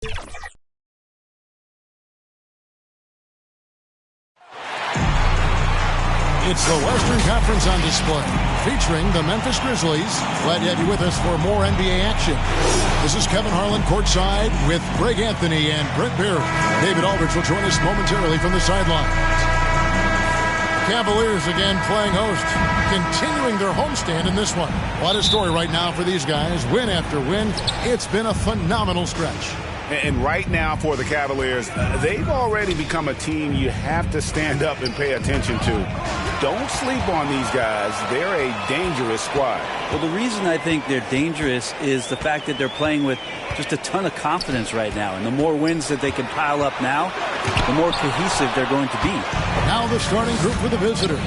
It's the Western Conference on display, featuring the Memphis Grizzlies. Glad to have you with us for more NBA action. This is Kevin Harlan courtside with Greg Anthony and Brent Barry. David Aldridge will join us momentarily from the sidelines. Cavaliers again playing host, continuing their homestand in this one. What a story right now for these guys. Win after win. It's been a phenomenal stretch. And right now for the Cavaliers, they've already become a team you have to stand up and pay attention to. Don't sleep on these guys. They're a dangerous squad. Well, the reason I think they're dangerous is the fact that they're playing with just a ton of confidence right now. And the more wins that they can pile up now, the more cohesive they're going to be. Now the starting group for the visitors.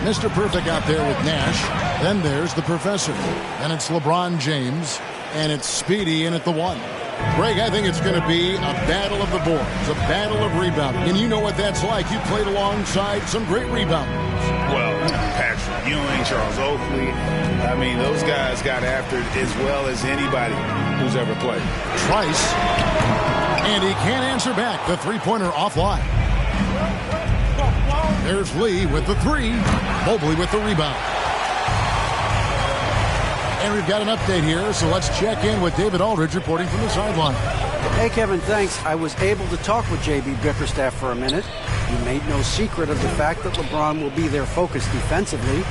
Mr. Perfect out there with Nash. Then there's the Professor. Then it's LeBron James. And it's Speedy in at the 1. Greg, I think it's going to be a battle of the boards, a battle of rebounding. And you know what that's like. You played alongside some great rebounders. Well, Patrick Ewing, Charles Oakley, I mean, those guys got after it as well as anybody who's ever played. Trice, and he can't answer back. The three-pointer offline. There's Lee with the 3, Mobley with the rebound. And we've got an update here, so let's check in with David Aldridge reporting from the sideline. Hey, Kevin, thanks. I was able to talk with J.B. Bickerstaff for a minute. He made no secret of the fact that LeBron will be their focus defensively.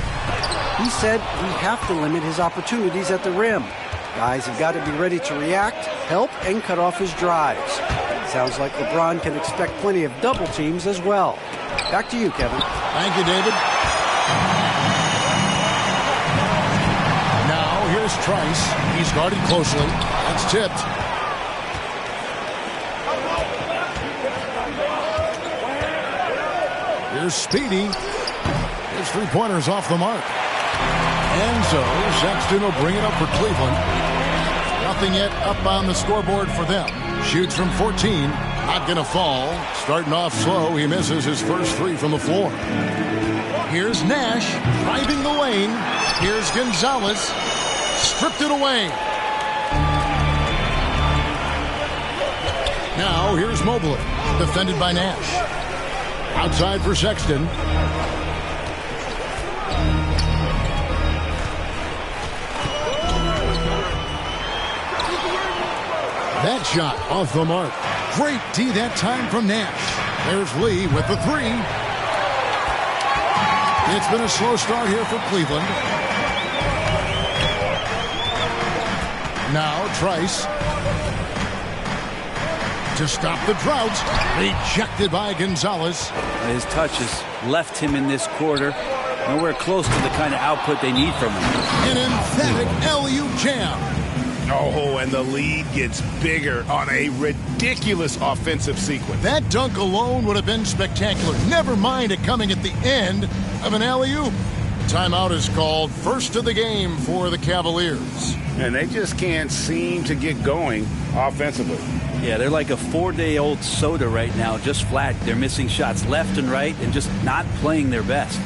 He said we have to limit his opportunities at the rim. Guys have got to be ready to react, help, and cut off his drives. Sounds like LeBron can expect plenty of double teams as well. Back to you, Kevin. Thank you, David. Here's Trice. He's guarded closely. That's tipped. Here's Speedy. His three-pointer's off the mark. And so Sexton will bring it up for Cleveland. Nothing yet up on the scoreboard for them. Shoots from 14. Not going to fall. Starting off slow. He misses his first 3 from the floor. Here's Nash driving the lane. Here's Gonzalez. Stripped it away. Now here's Mobley, defended by Nash. Outside for Sexton. That shot off the mark. Great D that time from Nash. There's Lee with the 3. It's been a slow start here for Cleveland. Now Trice to stop the drought. Rejected by Gonzalez. His touch has left him in this quarter. Nowhere close to the kind of output they need from him. An emphatic LU jam. Oh, and the lead gets bigger on a ridiculous offensive sequence. That dunk alone would have been spectacular. Never mind it coming at the end of an alley-oop. Timeout is called. First of the game for the Cavaliers. And they just can't seem to get going offensively. Yeah, they're like a 4-day-old soda right now, just flat. They're missing shots left and right and just not playing their best.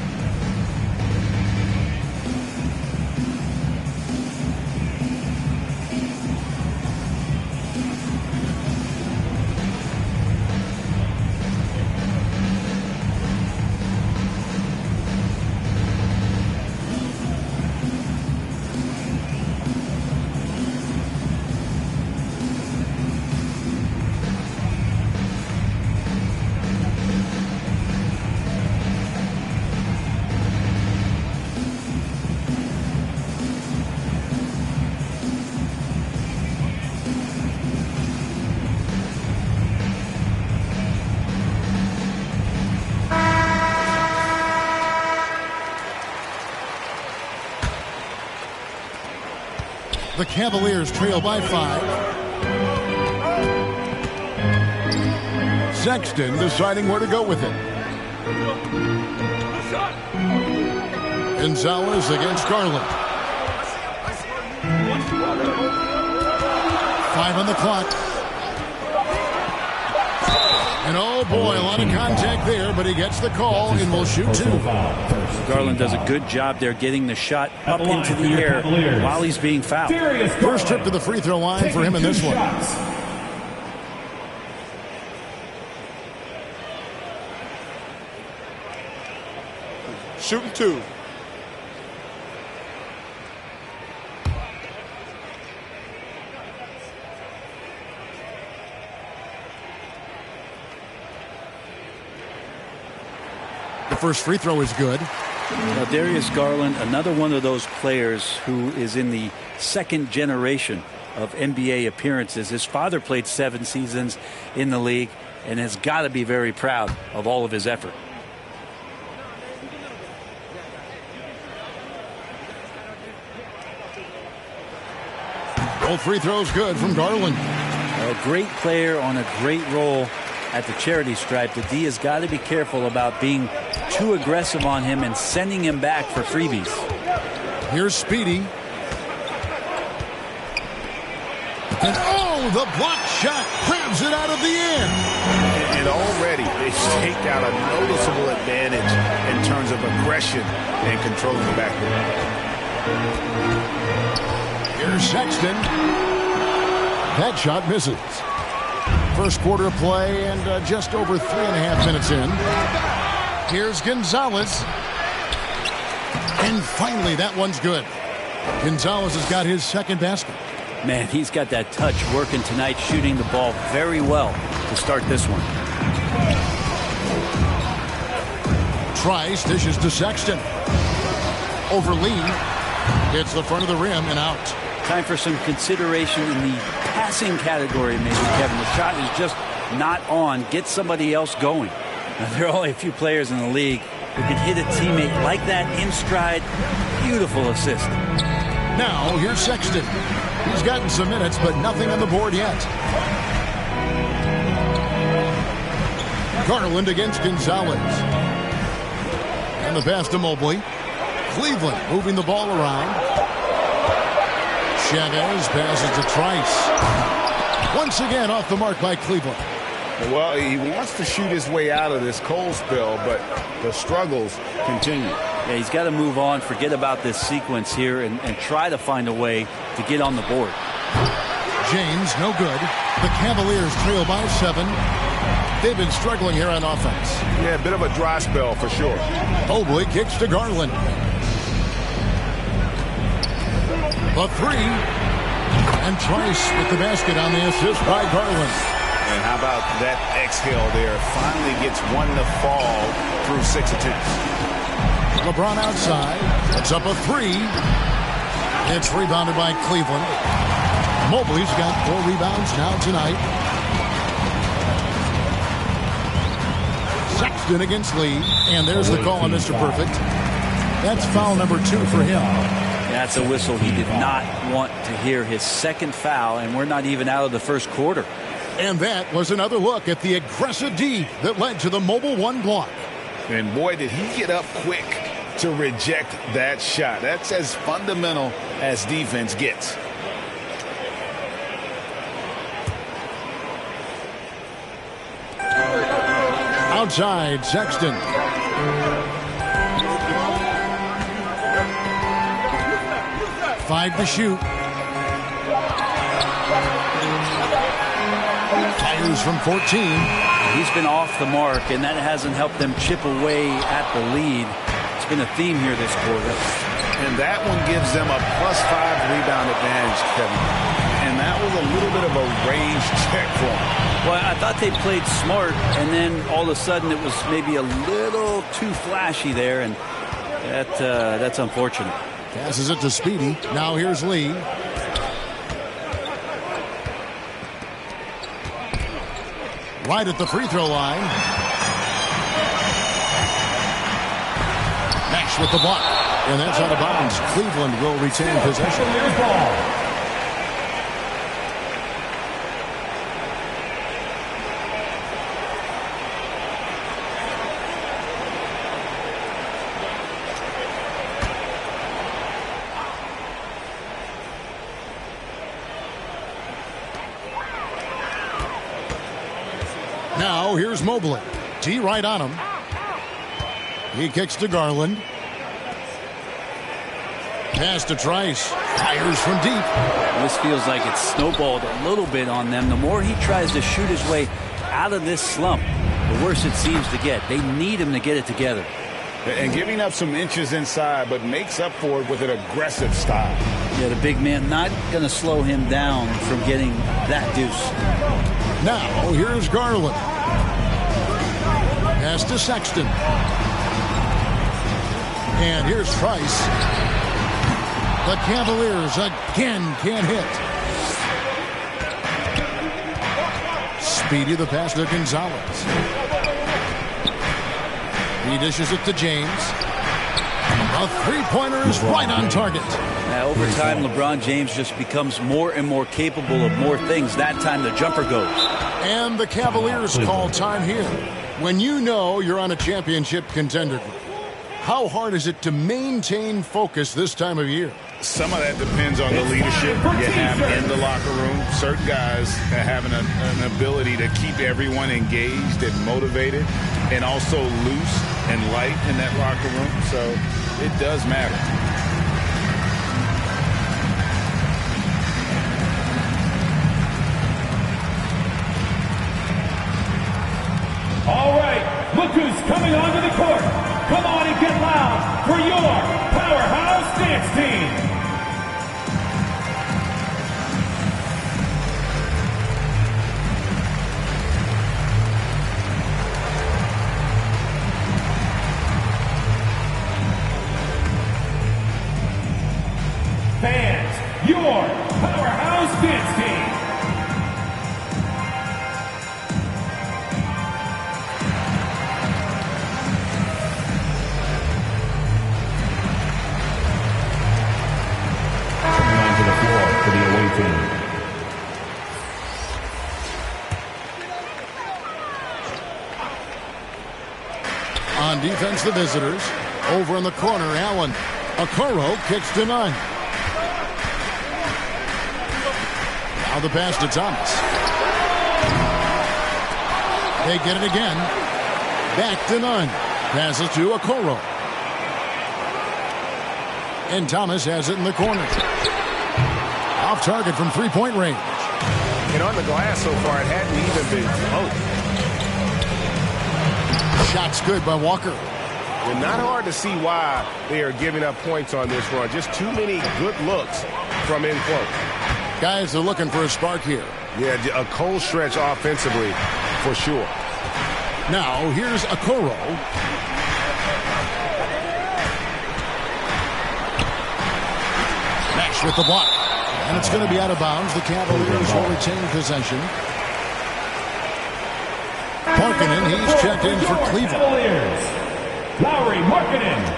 The Cavaliers trail by 5. Sexton deciding where to go with it. Gonzalez against Garland. 5 on the clock. And oh boy, a lot of contact there, but he gets the call and will shoot 2. Garland does a good job there getting the shot up into the air while he's being fouled. First trip to the free throw line for him in this one. shooting 2. The first free throw is good. Now, Darius Garland, another one of those players who is in the second generation of NBA appearances. His father played 7 seasons in the league and has got to be very proud of all of his effort. Both free throws good from Garland. A great player on a great role at the charity stripe. The D has got to be careful about being too aggressive on him and sending him back for freebies. Here's Speedy. And the block shot grabs it out of the air. And already they've staked out a noticeable advantage in terms of aggression and controlling the backcourt. Here's Sexton. That shot misses. First quarter of play and just over 3.5 minutes in. Here's Gonzalez. And finally, that one's good. Gonzalez has got his second basket. Man, he's got that touch working tonight, shooting the ball very well to start this one. Trice dishes to Sexton. Over Lee. Hits the front of the rim and out. Time for some consideration in the passing category, maybe, Kevin. The shot is just not on. Get somebody else going. Now, there are only a few players in the league who can hit a teammate like that in stride. Beautiful assist. Now, here's Sexton. He's gotten some minutes, but nothing on the board yet. Garland against Gonzalez. And the pass to Mobley. Cleveland moving the ball around. Chavez passes to Trice. Once again off the mark by Cleveland. Well, he wants to shoot his way out of this cold spell, but the struggles continue. Yeah, he's got to move on, forget about this sequence here, and try to find a way to get on the board. James, no good. The Cavaliers trail by 7. They've been struggling here on offense. Yeah, a bit of a dry spell for sure. Mobley kicks to Garland. The 3. And Trice with the basket on the assist by Garland. And how about that exhale there? Finally gets one to fall through 6 attempts. LeBron outside. It's up a 3. It's rebounded by Cleveland. Mobley's got 4 rebounds now tonight. Sexton against Lee. And there's the call on Mr. Perfect. That's foul number 2 for him. That's a whistle he did not want to hear. His second foul, and we're not even out of the first quarter. And that was another look at the aggressive D that led to the Mobile 1 block. And boy, did he get up quick to reject that shot. That's as fundamental as defense gets. Outside, Sexton. Five to shoot. Fires from 14. He's been off the mark, and that hasn't helped them chip away at the lead. It's been a theme here this quarter. And that one gives them a +5 rebound advantage, Kevin. And that was a little bit of a range check for them. Well, I thought they played smart, and then all of a sudden it was maybe a little too flashy there, and that's unfortunate. Passes it to Speedy. Now here's Lee. Right at the free throw line. Nash with the block. And that's out of bounds. Cleveland will retain possession. Now here's Mobley. T right on him. He kicks to Garland. Pass to Trice. Fires from deep. This feels like it's snowballed a little bit on them. The more he tries to shoot his way out of this slump, the worse it seems to get. They need him to get it together. And giving up some inches inside, but makes up for it with an aggressive style. Yeah, the big man not going to slow him down from getting that deuce. Now, here's Garland. Pass to Sexton. And here's Trice. The Cavaliers again can't hit. Speedy the pass to Gonzalez. He dishes it to James. A three-pointer is right on target. Now, over time, LeBron James just becomes more and more capable of more things. That time the jumper goes. And the Cavaliers call time here. When you know you're on a championship contender group, how hard is it to maintain focus this time of year? Some of that depends on the leadership you have in the locker room. Certain guys having an ability to keep everyone engaged and motivated and also loose and light in that locker room. So it does matter. All right, look who's coming onto the court. Come on and get loud for your powerhouse dance team. Fans, your powerhouse dance team. For the away team. On defense, the visitors. Over in the corner, Allen. Okoro kicks to none. Now the pass to Thomas. They get it again. Back to none. Passes to Okoro. And Thomas has it in the corner. Off target from three-point range. And on the glass so far, it hadn't even been close. Shot's good by Walker. And not hard to see why they are giving up points on this run. Just too many good looks from in close. Guys are looking for a spark here. Yeah, a cold stretch offensively for sure. Now, here's Okoro. Nash with the block. And it's going to be out of bounds. The Cavaliers will retain possession. Markkanen, he's checked in for Cleveland. Cavaliers, Lauri Markkanen.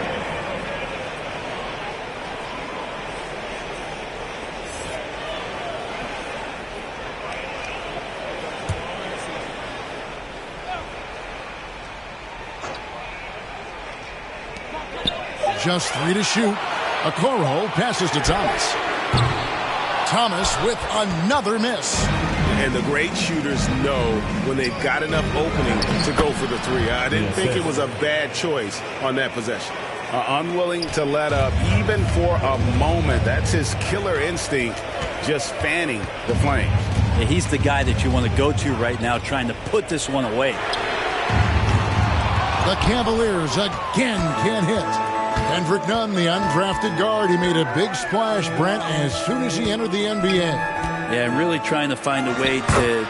Just 3 to shoot. Okoro passes to Thomas. Thomas with another miss. And the great shooters know when they've got enough opening to go for the three. I didn't think it was a bad choice on that possession. Unwilling to let up even for a moment. That's his killer instinct, just fanning the flame. Yeah, he's the guy that you want to go to right now, trying to put this one away. The Cavaliers again can't hit. Kendrick Nunn, the undrafted guard, he made a big splash, Brent, as soon as he entered the NBA. Yeah, and really trying to find a way to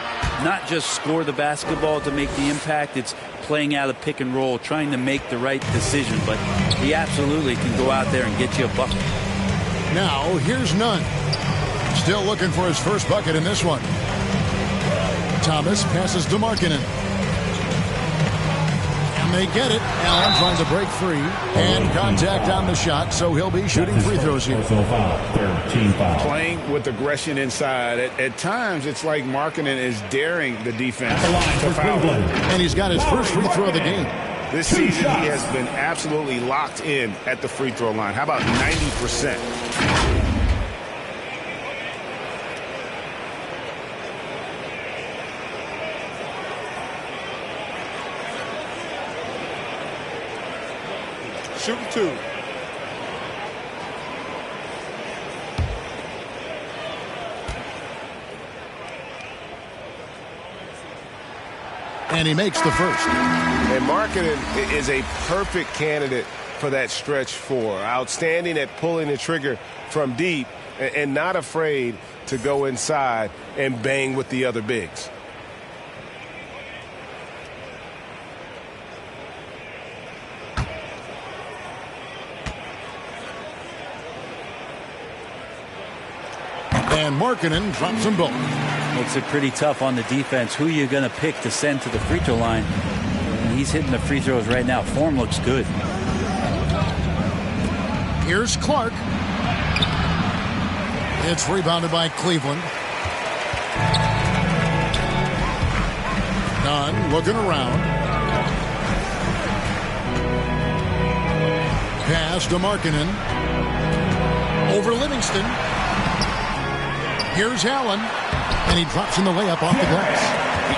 not just score the basketball to make the impact. It's playing out a pick and roll, trying to make the right decision. But he absolutely can go out there and get you a bucket. Now, here's Nunn. Still looking for his first bucket in this one. Thomas passes to Markkanen. They get it. Allen trying to break free. And contact on the shot, so he'll be shooting free throws here. Playing with aggression inside. At times, it's like Markkanen is daring the defense to foul. And he's got his first free throw of the game. This season, he has been absolutely locked in at the free throw line. How about 90%? Shoot two. And he makes the first. And Markkanen is a perfect candidate for that stretch four. Outstanding at pulling the trigger from deep and not afraid to go inside and bang with the other bigs. And Markkanen drops them both. Makes it pretty tough on the defense. Who you're going to pick to send to the free throw line. And he's hitting the free throws right now. Form looks good. Here's Clark. It's rebounded by Cleveland. Nunn looking around. Pass to Markkanen. Over Livingston. Here's Allen. And he drops in the layup off the glass.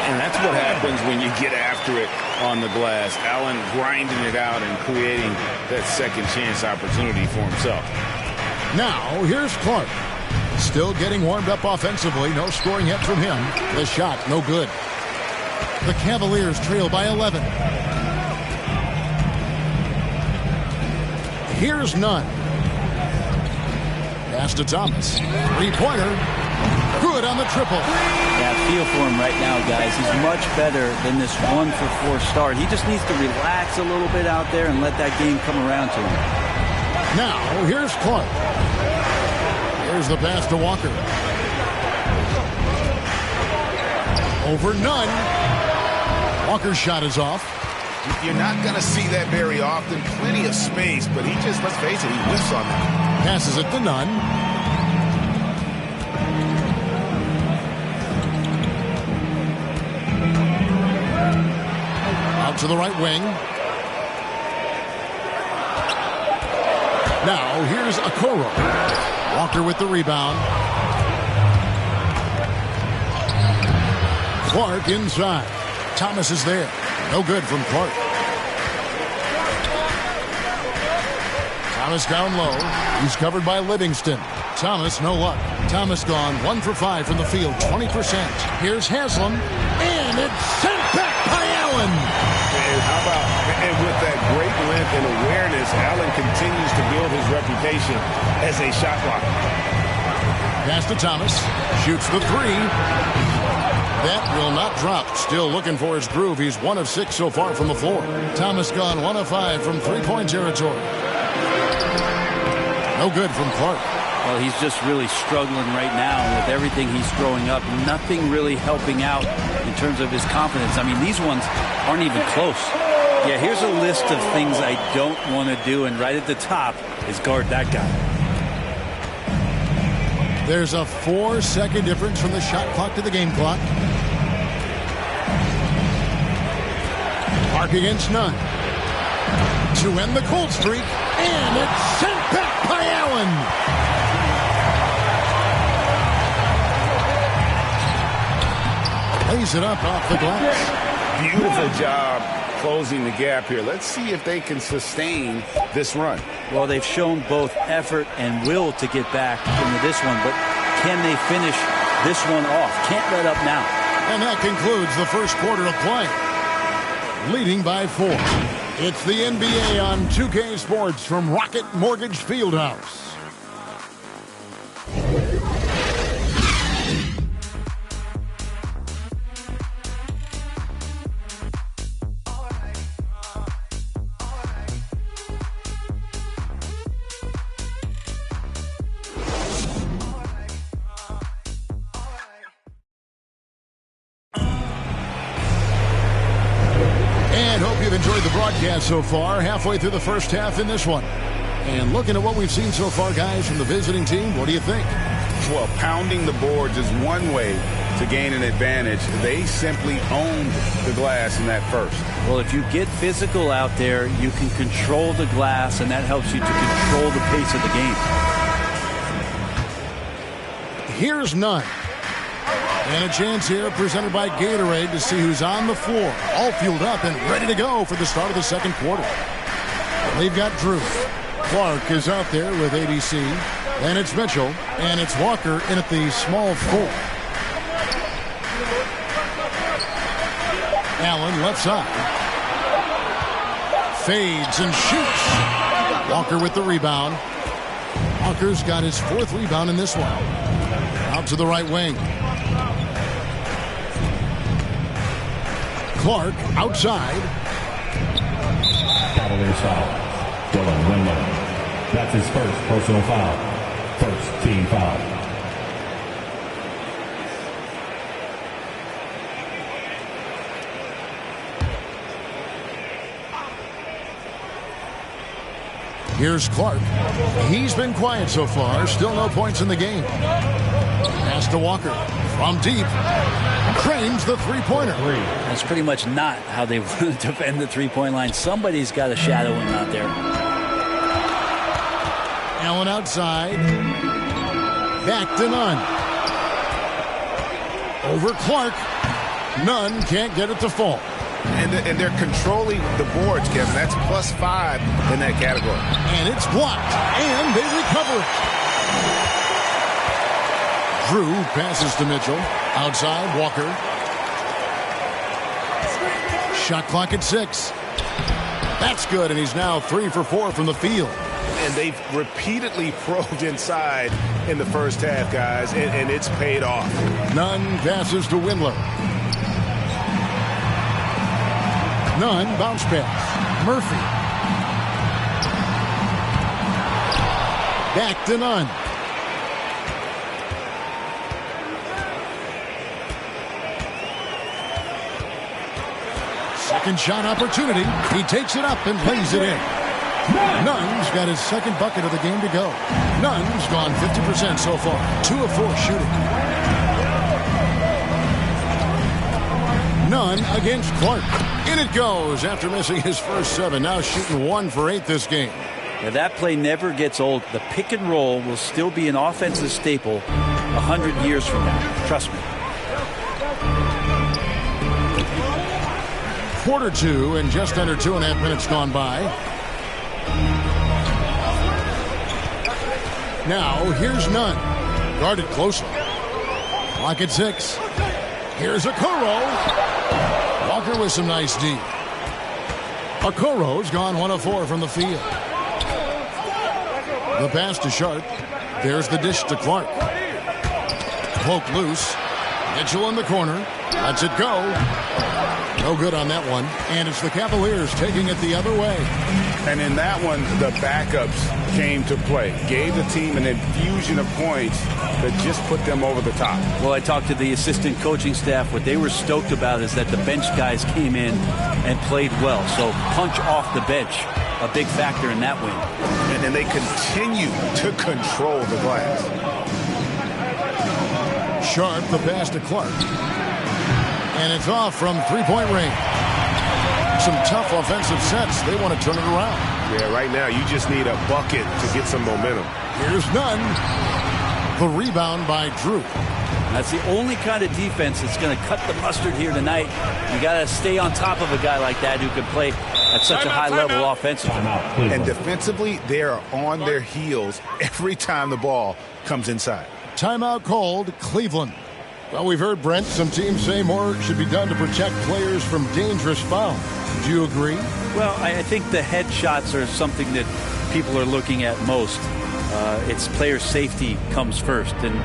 And that's what happens when you get after it on the glass. Allen grinding it out and creating that second chance opportunity for himself. Now, here's Clark. Still getting warmed up offensively. No scoring yet from him. The shot, no good. The Cavaliers trail by 11. Here's Nunn. Pass to Thomas. Three-pointer. Good on the triple. Yeah, feel for him right now, guys. He's much better than this 1-for-4 start. He just needs to relax a little bit out there and let that game come around to him. Now, here's Clark. Here's the pass to Walker. Over Nunn. Walker's shot is off. You're not going to see that very often. Plenty of space, but he just, let's face it, he whiffs on that. Passes it to Nunn. Out to the right wing. Now here's Okoro. Walker with the rebound. Clark inside. Thomas is there. No good from Clark. Thomas down low. He's covered by Livingston. Thomas, no luck. Thomas gone 1 for 5 from the field, 20%. Here's Haslam. And it's sent back by Allen. And how about, and with that great length and awareness, Allen continues to build his reputation as a shot blocker. Pass to Thomas. Shoots the three. That will not drop. Still looking for his groove. He's 1 of 6 so far from the floor. Thomas gone 1 of 5 from three-point territory. No good from Clark. Well, he's just really struggling right now with everything he's throwing up. Nothing really helping out in terms of his confidence. I mean, these ones aren't even close. Yeah, here's a list of things I don't want to do, and right at the top is guard that guy. There's a 4-second difference from the shot clock to the game clock. Clark against Nunn. To end the cold streak, and it's sent back by Allen. Lays it up off the glass. Beautiful job closing the gap here. Let's see if they can sustain this run. Well, they've shown both effort and will to get back into this one, but can they finish this one off? Can't let up now. And that concludes the first quarter of play. Leading by 4. It's the NBA on 2K Sports from Rocket Mortgage Fieldhouse. Enjoyed the broadcast so far, halfway through the first half in this one. And looking at what we've seen so far, guys, from the visiting team, what do you think? Well, pounding the boards is one way to gain an advantage. They simply owned the glass in that first. Well, if you get physical out there, you can control the glass, and that helps you to control the pace of the game. Here's Nunn. And a chance here presented by Gatorade to see who's on the floor. All fueled up and ready to go for the start of the second quarter. They've got Drew. Clark is out there with ABC. And it's Mitchell. And it's Walker in at the small 4. Allen left side. Fades and shoots. Walker with the rebound. Walker's got his 4th rebound in this one. Out to the right wing. Clark outside. Cavaliers foul. Dylan Windler. That's his first personal foul. First team foul. Here's Clark. He's been quiet so far. Still no points in the game. Pass to Walker. From deep. Cranes the three-pointer. That's pretty much not how they want to defend the three-point line. Somebody's got to shadow him out there. Allen outside. Back to Nunn. Over Clark. Nunn can't get it to fall. And they're controlling the boards, Kevin. That's +5 in that category. And it's blocked. And they recover it. Drew passes to Mitchell. Outside, Walker. Shot clock at 6. That's good, and he's now 3 for 4 from the field. And they've repeatedly probed inside in the first half, guys, and it's paid off. Nunn passes to Windler. Nunn, bounce pass. Murphy. Back to Nunn. Second shot opportunity. He takes it up and lays it in. Nunn's got his 2nd bucket of the game to go. Nunn's gone 50% so far. 2 of 4 shooting. Nunn against Clark. In it goes after missing his first 7. Now shooting 1 for 8 this game. Now that play never gets old. The pick and roll will still be an offensive staple 100 years from now. Trust me. Quarter 2 and just under 2.5 minutes gone by. Now here's Nunn. Guarded closely. Clock at 6. Here's Okoro. Walker with some nice D. Okoro's gone 1 of 4 from the field. The pass to Sharp. There's the dish to Clark. Poke loose. Mitchell in the corner. Lets it go. No good on that one. And it's the Cavaliers taking it the other way. And in that one, the backups came to play. Gave the team an infusion of points that just put them over the top. Well, I talked to the assistant coaching staff. What they were stoked about is that the bench guys came in and played well. So punch off the bench, a big factor in that win. And then they continue to control the glass. Sharp, the pass to Clark. And it's off from three-point range. Some tough offensive sets. They want to turn it around. Yeah, right now you just need a bucket to get some momentum. Here's Nunn. The rebound by Drew. That's the only kind of defense that's going to cut the mustard here tonight. You got to stay on top of a guy like that who can play at such a high level offensively. And defensively, they are on their heels every time the ball comes inside. Timeout called, Cleveland. Well, we've heard, Brent, some teams say more should be done to protect players from dangerous fouls. Do you agree? Well, I think the head shots are something that people are looking at most. It's player safety comes first. And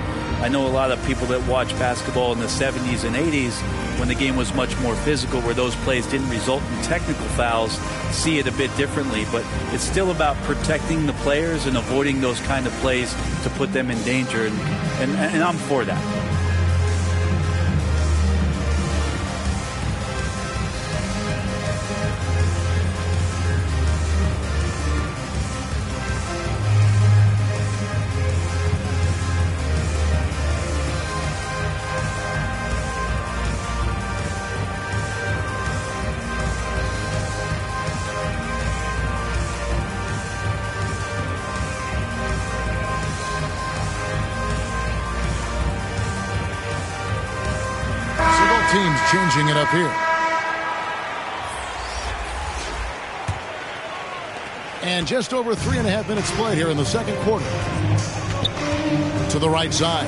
I know a lot of people that watch basketball in the 70s and 80s when the game was much more physical, where those plays didn't result in technical fouls, see it a bit differently. But it's still about protecting the players and avoiding those kind of plays to put them in danger. And I'm for that. Teams changing it up here. And just over 3.5 minutes played here in the second quarter. To the right side.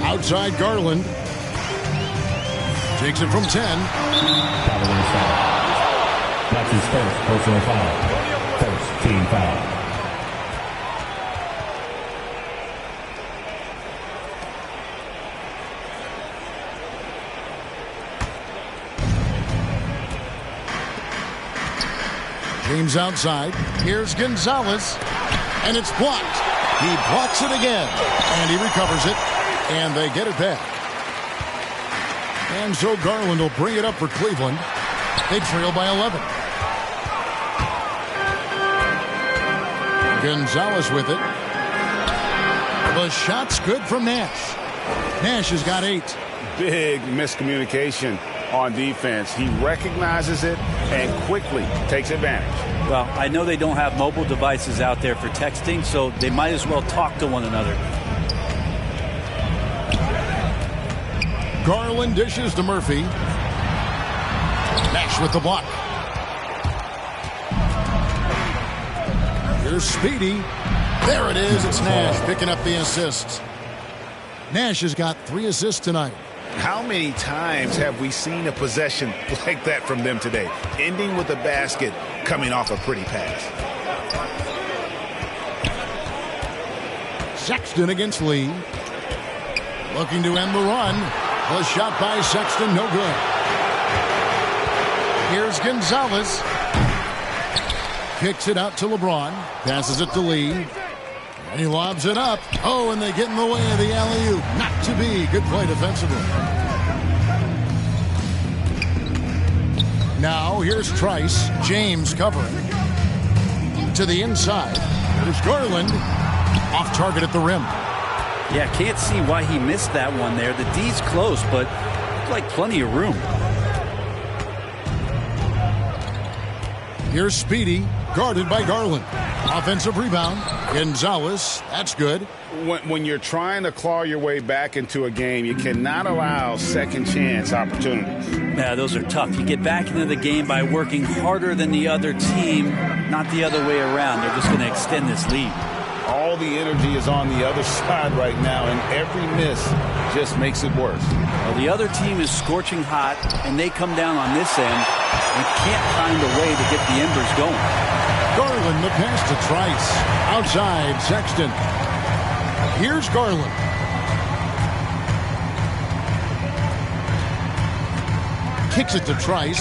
Outside Garland. Takes it from 10. Cavaliers foul. That's his first personal foul. First team foul. James outside. Here's Gonzalez. And it's blocked. He blocks it again. And he recovers it. And they get it back. And so Garland will bring it up for Cleveland. They trail by 11. Gonzalez with it. The shot's good from Nash. Nash has got 8. Big miscommunication on defense. He recognizes it and quickly takes advantage. Well, I know they don't have mobile devices out there for texting, so they might as well talk to one another. Garland dishes to Murphy. Nash with the block. Here's Speedy. There it is. It's Nash picking up the assists. Nash has got 3 assists tonight. How many times have we seen a possession like that from them today? Ending with a basket, coming off a pretty pass. Sexton against Lee. Looking to end the run. The shot by Sexton, no good. Here's Gonzalez. Kicks it out to LeBron. Passes it to Lee. And he lobs it up. Oh, and they get in the way of the alley-oop. Not to be. Good play defensively. Now, here's Trice. James covering. To the inside. There's Garland. Off target at the rim. Yeah, can't see why he missed that one there. The D's close, but looked like plenty of room. Here's Speedy. Guarded by Garland. Offensive rebound. Gonzalez. That's good. When you're trying to claw your way back into a game, you cannot allow second chance opportunities. Yeah, those are tough. You get back into the game by working harder than the other team, not the other way around. They're just going to extend this lead. All the energy is on the other side right now, and every miss just makes it worse. Well, the other team is scorching hot, and they come down on this end and can't find a way to get the embers going. Garland, the pass to Trice. Outside, Sexton. Here's Garland. Kicks it to Trice.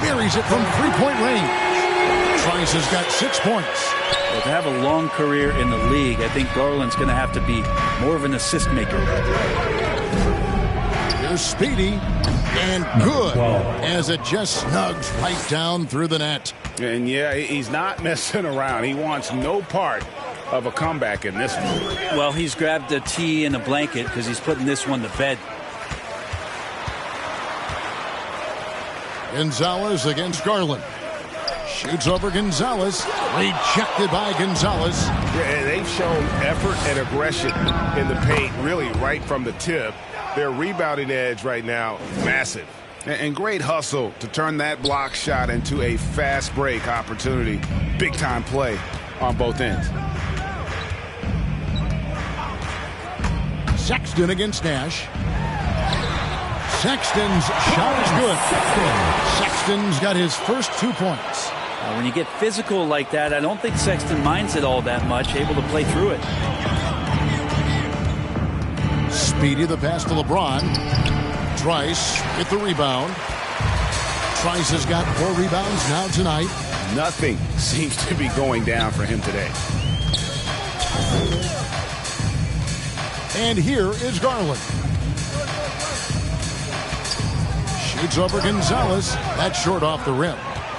Buries it from three-point range. Trice has got 6 points. Well, to have a long career in the league, I think Garland's going to have to be more of an assist maker. Here's Speedy. And good, as it just snugs right down through the net. And yeah, he's not messing around. He wants no part of a comeback in this one. Well, he's grabbed a tee and a blanket because he's putting this one to bed. Gonzalez against Garland. Shoots over Gonzalez. Rejected by Gonzalez. Yeah, they've shown effort and aggression in the paint, really right from the tip. Their rebounding edge right now, massive. And great hustle to turn that block shot into a fast break opportunity. Big time play on both ends. Sexton against Nash. Sexton's shot is good. Sexton's got his first 2 points. When you get physical like that, I don't think Sexton minds it all that much, able to play through it. Speedy the pass to LeBron. Trice with the rebound. Trice has got 4 rebounds now tonight. Nothing seems to be going down for him today. And here is Garland. Shoots over Gonzalez. That's short off the rim.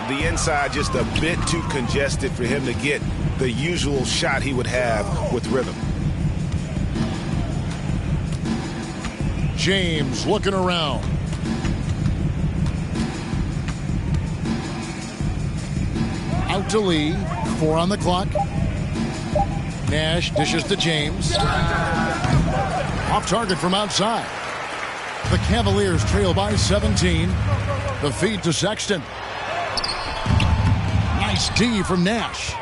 The inside just a bit too congested for him to get the usual shot he would have with rhythm. James looking around. Out to Lee. 4 on the clock. Nash dishes to James. Off target from outside. The Cavaliers trail by 17. The feed to Sexton. Nice D from Nash.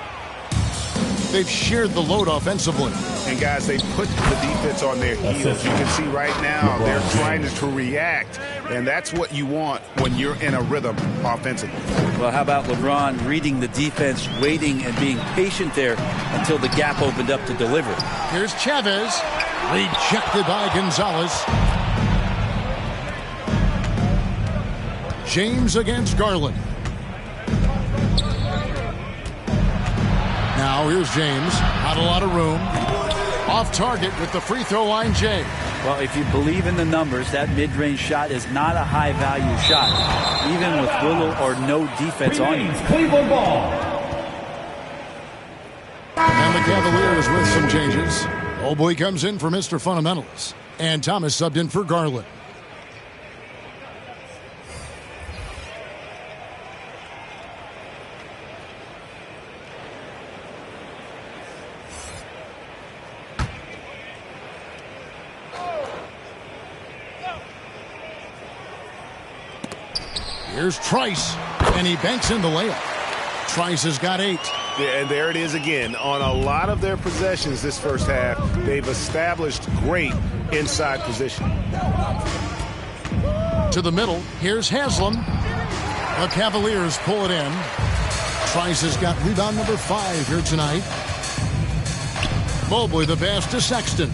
They've shared the load offensively. And guys, they put the defense on their heels. You can see right now they're trying to react, and that's what you want when you're in a rhythm offensively. Well, how about LeBron reading the defense, waiting and being patient there until the gap opened up to deliver. Here's Chavez. Rejected by Gonzalez. James against Garland. Now here's James. Not a lot of room. Off target with the free throw line, Jay. Well, if you believe in the numbers, that mid-range shot is not a high-value shot, even with little or no defense on you. Cleveland ball. And the Cavaliers with some changes. Old boy comes in for Mr. Fundamentals. And Thomas subbed in for Garland. Here's Trice, and he banks in the layup. Trice has got 8. Yeah, and there it is again. On a lot of their possessions this first half, they've established great inside position. To the middle, here's Haslam. The Cavaliers pull it in. Trice has got rebound number 5 here tonight. Mobley the pass to Sexton.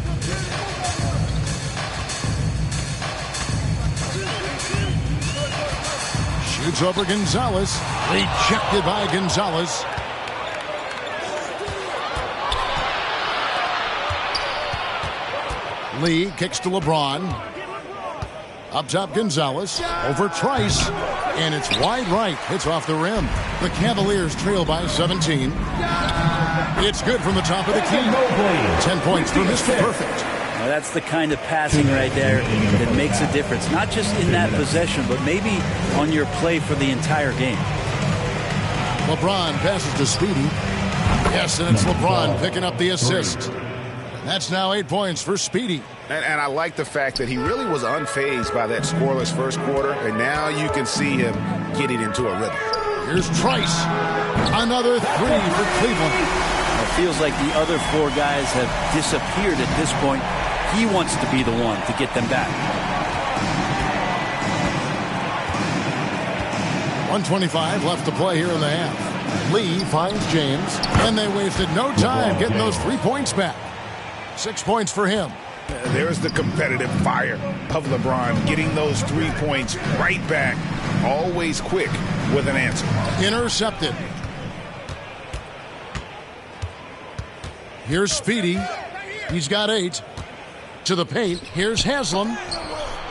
Shoots over Gonzalez. Rejected by Gonzalez. Lee kicks to LeBron. Up top Gonzalez. Over Trice. And it's wide right. It's off the rim. The Cavaliers trail by 17. It's good from the top of the key. 10 points for Mr. Perfect. Now that's the kind of passing right there that makes a difference. Not just in that possession, but maybe on your play for the entire game. LeBron passes to Speedy. Yes, and it's LeBron picking up the assist. That's now 8 points for Speedy. And I like the fact that he really was unfazed by that scoreless first quarter, and now you can see him getting into a rhythm. Here's Trice. Another 3 for Cleveland. It feels like the other 4 guys have disappeared at this point. He wants to be the one to get them back. 1:25 left to play here in the half. Lee finds James, and they wasted no time getting those 3 points back. 6 points for him. There's the competitive fire of LeBron, getting those 3 points right back, always quick with an answer. Intercepted. Here's Speedy. He's got 8. To the paint. Here's Haslam.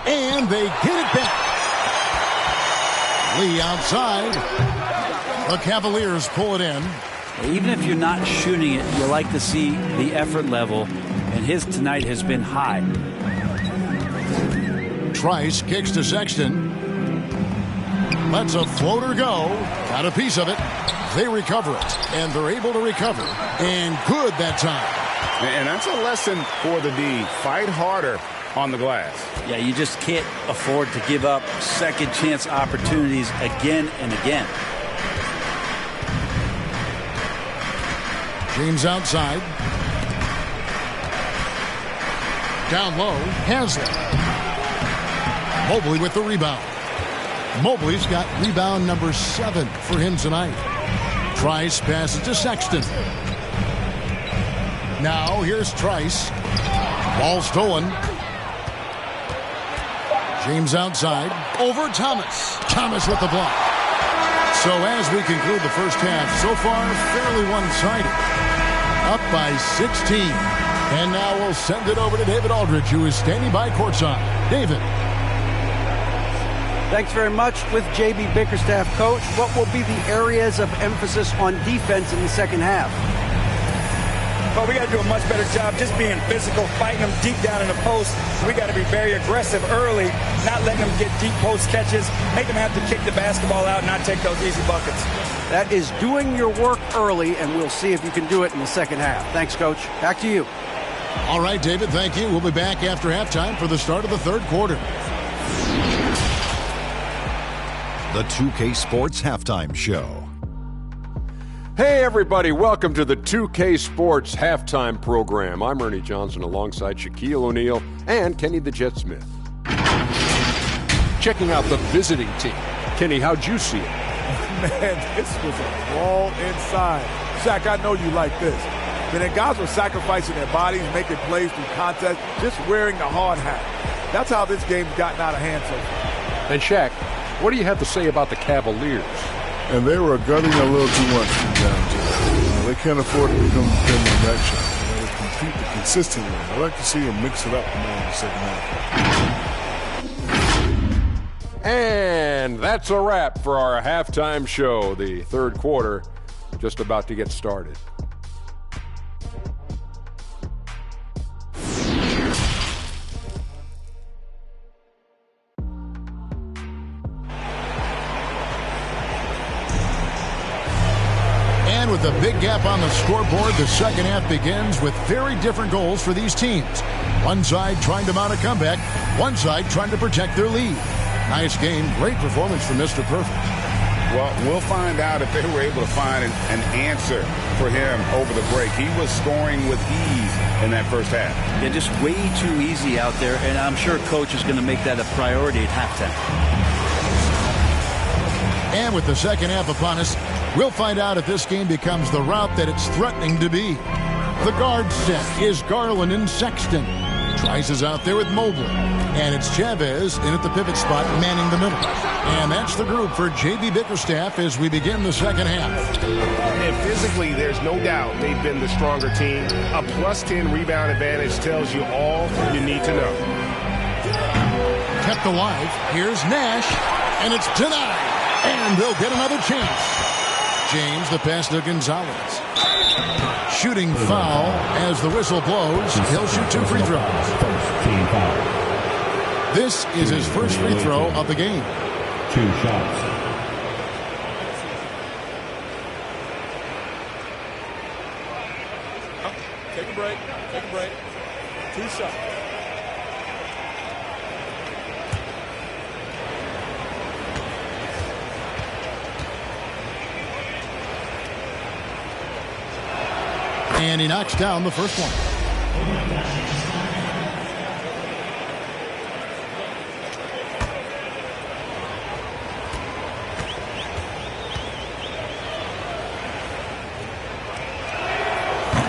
And they get it back. Lee outside. The Cavaliers pull it in. Even if you're not shooting it, you like to see the effort level, and his tonight has been high. Trice kicks to Sexton. Lets a floater go. Got a piece of it. They recover it, and they're able to recover. And good that time. And that's a lesson for the D. Fight harder on the glass. Yeah, you just can't afford to give up second chance opportunities again and again. James outside. Down low, Haslam. Mobley with the rebound. Mobley's got rebound number 7 for him tonight. Trice passes to Sexton. Now here's Trice. Ball stolen. James outside. Over Thomas. Thomas with the block. So as we conclude the first half, so far fairly one-sided. Up by 16. And now we'll send it over to David Aldridge, who is standing by courtside. David. Thanks very much. With J.B. Bickerstaff, coach, what will be the areas of emphasis on defense in the second half? Well, we got to do a much better job just being physical, fighting them deep down in the post. We got to be very aggressive early, not letting them get deep post catches, make them have to kick the basketball out, not take those easy buckets. That is doing your work early, and we'll see if you can do it in the second half. Thanks, Coach. Back to you. All right, David, thank you. We'll be back after halftime for the start of the third quarter. The 2K Sports Halftime Show. Hey everybody, welcome to the 2K Sports Halftime Program. I'm Ernie Johnson alongside Shaquille O'Neal and Kenny the Jet Smith. Checking out the visiting team. Kenny, how'd you see it? Man, this was a brawl inside. Shaq, I know you like this. But then guys were sacrificing their bodies, making plays through contest, just wearing the hard hat. That's how this game's gotten out of hand so far. And Shaq, what do you have to say about the Cavaliers? And they were gunning a little too much from downtown. They can't afford to become dependent on that shot. They got to compete consistently. I like to see them mix it up more in the second half. And that's a wrap for our halftime show. The third quarter just about to get started. With a big gap on the scoreboard, the second half begins with very different goals for these teams. One side trying to mount a comeback, one side trying to protect their lead. Nice game, great performance from Mr. Perfect. Well, we'll find out if they were able to find an answer for him over the break. He was scoring with ease in that first half. Yeah, just way too easy out there, and I'm sure Coach is going to make that a priority at halftime. And with the second half upon us, we'll find out if this game becomes the route that it's threatening to be. The guard set is Garland and Sexton. Trice is out there with Mobley. And it's Chavez in at the pivot spot, manning the middle. And that's the group for J.B. Bickerstaff as we begin the second half. And physically, there's no doubt they've been the stronger team. A +10 rebound advantage tells you all you need to know. Kept alive. Here's Nash. And it's denied. And they'll get another chance. James, the pass to Gonzalez. Shooting foul as the whistle blows. He'll shoot 2 free throws. First team foul. This is his first free throw of the game. 2 shots. Take a break. Take a break. 2 shots. And he knocks down the first one.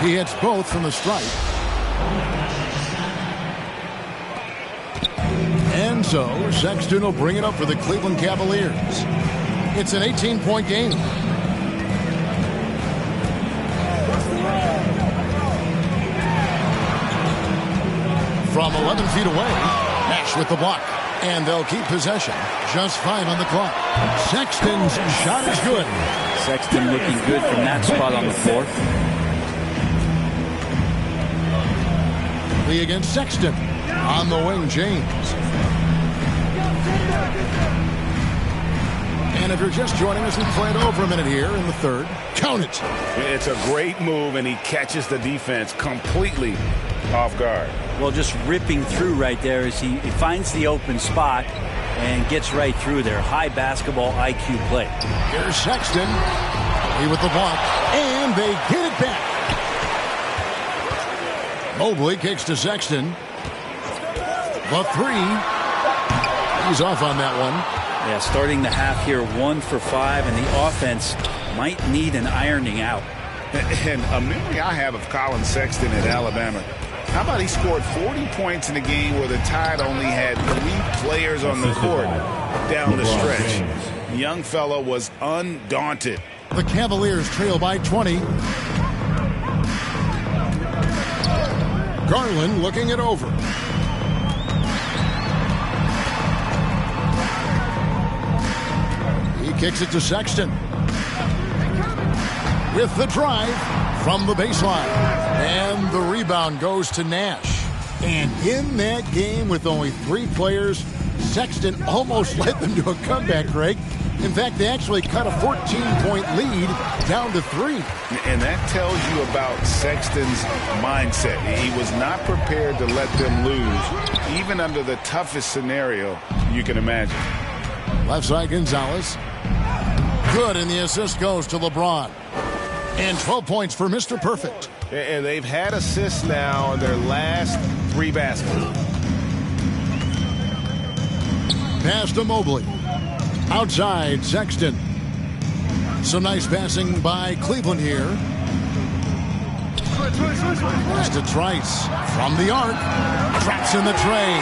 He hits both from the stripe. And so Sexton will bring it up for the Cleveland Cavaliers. It's an 18-point game. From 11 feet away, Nash with the block. And they'll keep possession. Just 5 on the clock. Sexton's shot is good. Sexton looking good from that spot on the floor. Lee against Sexton. On the wing, James. And if you're just joining us, we play it over a minute here in the third. Count it. It's a great move, and he catches the defense completely off guard. Well, just ripping through right there as he finds the open spot and gets right through there. High basketball IQ play. Here's Sexton. He with the block. And they get it back. Mobley kicks to Sexton. The 3. He's off on that one. Yeah, starting the half here 1 for 5, and the offense might need an ironing out. And a memory I have of Colin Sexton at Alabama. How about he scored 40 points in a game where the Tide only had 3 players on the court down the stretch. Young fellow was undaunted. The Cavaliers trail by 20. Garland looking it over. He kicks it to Sexton. With the drive from the baseline. And the rebound goes to Nash. And in that game with only 3 players, Sexton almost led them to a comeback, Greg. In fact, they actually cut a 14-point lead down to 3. And that tells you about Sexton's mindset. He was not prepared to let them lose, even under the toughest scenario you can imagine. Left side, Gonzalez. Good, and the assist goes to LeBron. And 12 points for Mr. Perfect. And they've had assists now in their last 3 baskets. Pass to Mobley. Outside, Sexton. Some nice passing by Cleveland here. Pass to Trice. From the arc. Traps in the tray.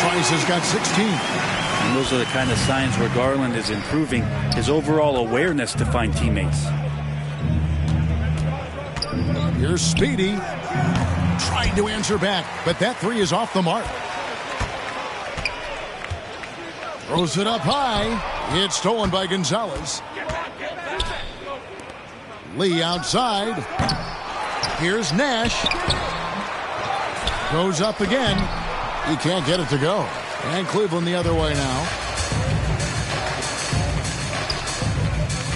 Trice has got 16. And those are the kind of signs where Garland is improving his overall awareness to find teammates. Here's Speedy. Trying to answer back, but that 3 is off the mark. Throws it up high. It's stolen by Gonzalez. Lee outside. Here's Nash. Goes up again. He can't get it to go. And Cleveland the other way now.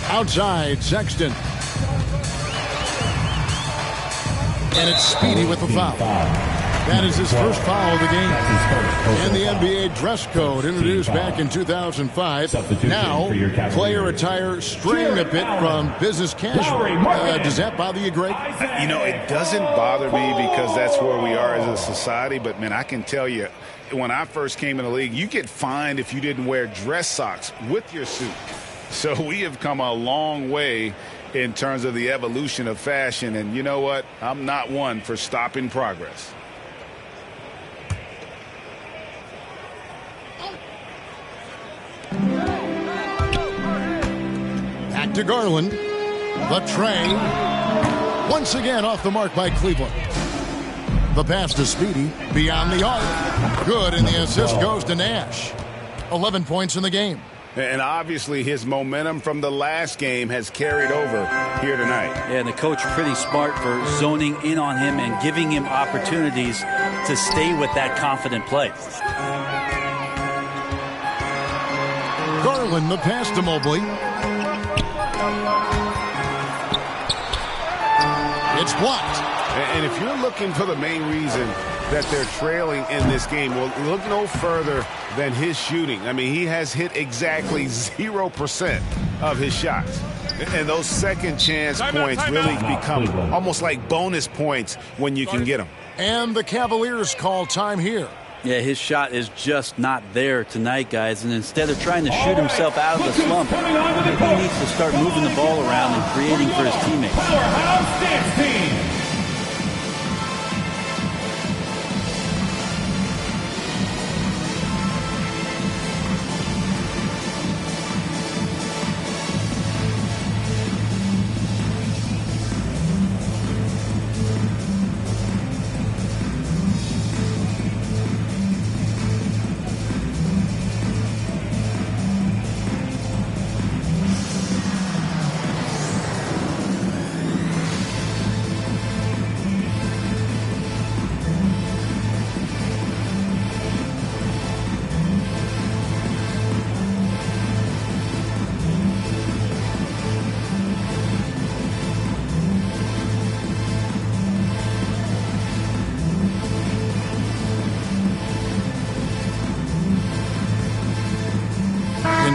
Outside, Sexton. And it's Speedy with the foul. That is his first foul of the game. And the NBA dress code introduced back in 2005. Now, player attire straying a bit from business casual. Does that bother you, Greg? You know, it doesn't bother me because that's where we are as a society. But, man, I can tell you, when I first came in the league, you get fined if you didn't wear dress socks with your suit. So we have come a long way in terms of the evolution of fashion. And you know what? I'm not one for stopping progress. Back to Garland. The tray. Once again off the mark by Cleveland. The pass to Speedy. Beyond the arc. Good, and the assist goes to Nash. 11 points in the game. And obviously his momentum from the last game has carried over here tonight. Yeah, and the coach pretty smart for zoning in on him and giving him opportunities to stay with that confident play. Garland, the pass to Mobley. It's blocked. And if you're looking for the main reason that they're trailing in this game, well, look no further than his shooting. I mean, he has hit exactly 0% of his shots. And those second chance points really become almost like bonus points when you can get them. And the Cavaliers call time here. Yeah, his shot is just not there tonight, guys. And instead of trying to shoot himself out of the slump, he needs to start moving the ball around and creating for his teammates. Powerhouse Dance Team.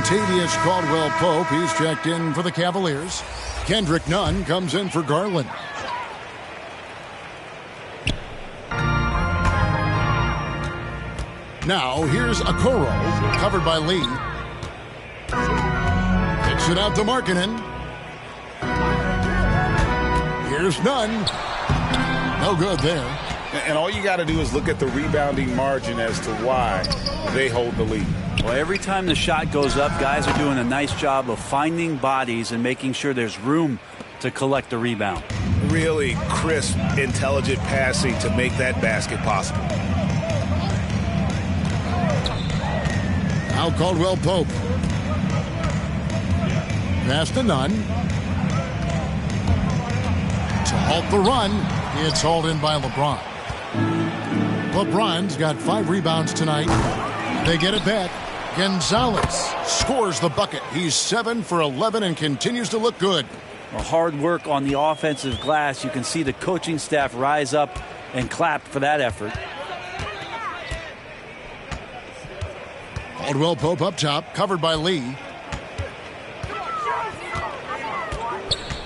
Contavious Caldwell-Pope, he's checked in for the Cavaliers. Kendrick Nunn comes in for Garland. Now, here's Okoro, covered by Lee. Kicks it out to Markkanen. Here's Nunn. No good there. And all you got to do is look at the rebounding margin as to why they hold the lead. Well, every time the shot goes up, guys are doing a nice job of finding bodies and making sure there's room to collect the rebound. Really crisp, intelligent passing to make that basket possible. Now Caldwell-Pope. Pass to Nunn. To halt the run, it's hauled in by LeBron. LeBron's got 5 rebounds tonight. They get it back. Gonzalez scores the bucket. He's 7 for 11 and continues to look good. Well, hard work on the offensive glass. You can see the coaching staff rise up and clap for that effort. Caldwell-Pope up top, covered by Lee.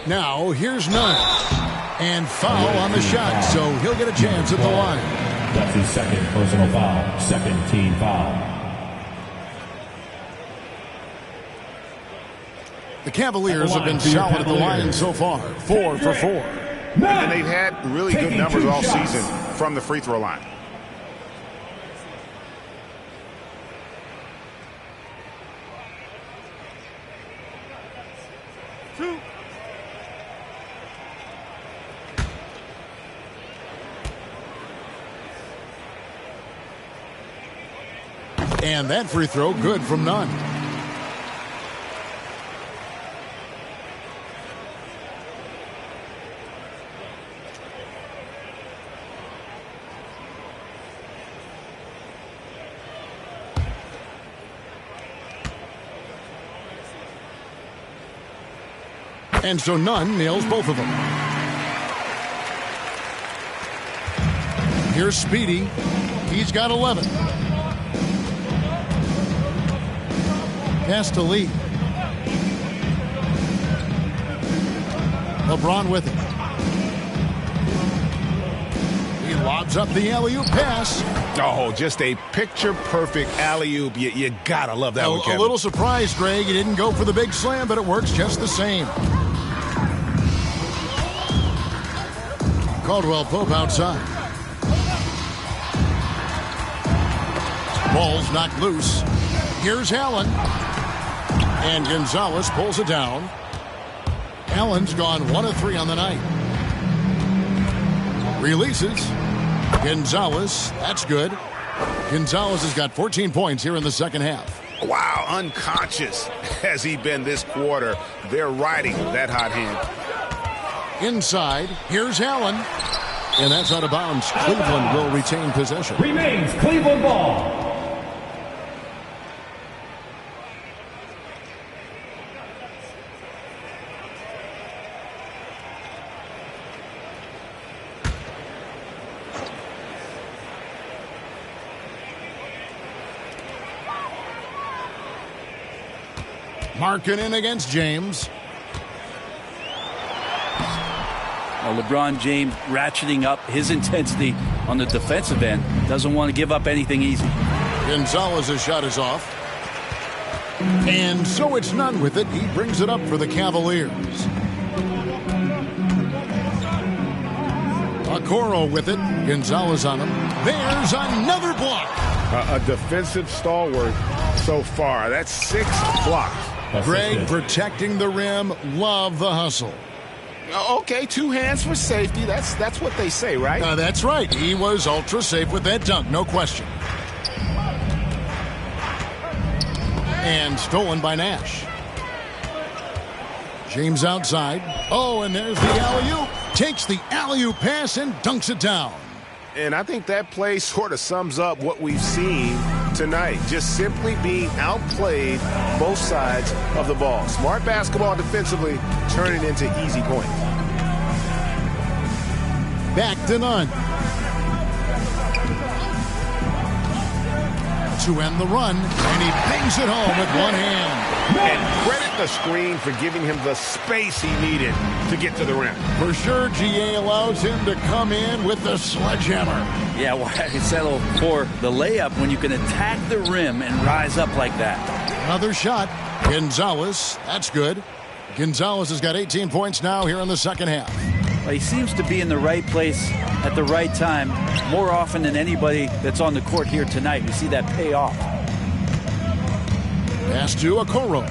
Now, here's Nunn. And foul on the shot, so he'll get a chance at the line. That's his second personal foul. Second team foul. The Cavaliers have been solid at the line so far. 4 for 4. And they've had really good numbers all season from the free throw line. And that free throw good from Nunn. And so Nunn nails both of them. Here's Speedy. He's got 11. Pass to Lee. LeBron with it. He lobs up the alley-oop pass. Oh, just a picture-perfect alley-oop. You gotta love that one, Kevin. A little surprised, Greg. He didn't go for the big slam, but it works just the same. Caldwell Pope outside. Ball's knocked loose. Here's Allen. And Gonzalez pulls it down. Allen's gone 1 of 3 on the night. Releases. Gonzalez, that's good. Gonzalez has got 14 points here in the second half. Wow, unconscious has he been this quarter. They're riding that hot hand. Inside, here's Allen. And that's out of bounds. Cleveland will retain possession. Remains Cleveland ball. Markkanen against James. LeBron James ratcheting up his intensity on the defensive end. Doesn't want to give up anything easy. Gonzalez's shot is off. And so it's Nunn with it. He brings it up for the Cavaliers. Okoro with it. Gonzalez on him. There's another block. A defensive stalwart so far. That's 6 blocks. Greg protecting the rim. Love the hustle. Okay, 2 hands for safety. That's what they say, right? That's right. He was ultra safe with that dunk, no question. And stolen by Nash. James outside. Oh, and there's the alley-oop. Takes the alley-oop pass and dunks it down. And I think that play sort of sums up what we've seen tonight. Just simply being outplayed both sides of the ball. Smart basketball defensively, turning into easy points. Back to Nunn. To end the run, and he bangs it home with one hand. And credit the screen for giving him the space he needed to get to the rim. For sure, GA allows him to come in with the sledgehammer. Yeah, why settle for the layup when you can attack the rim and rise up like that? Another shot. Gonzalez, that's good. Gonzalez has got 18 points now here in the second half. Well, he seems to be in the right place at the right time more often than anybody that's on the court here tonight. We see that pay off. Pass to Okoro.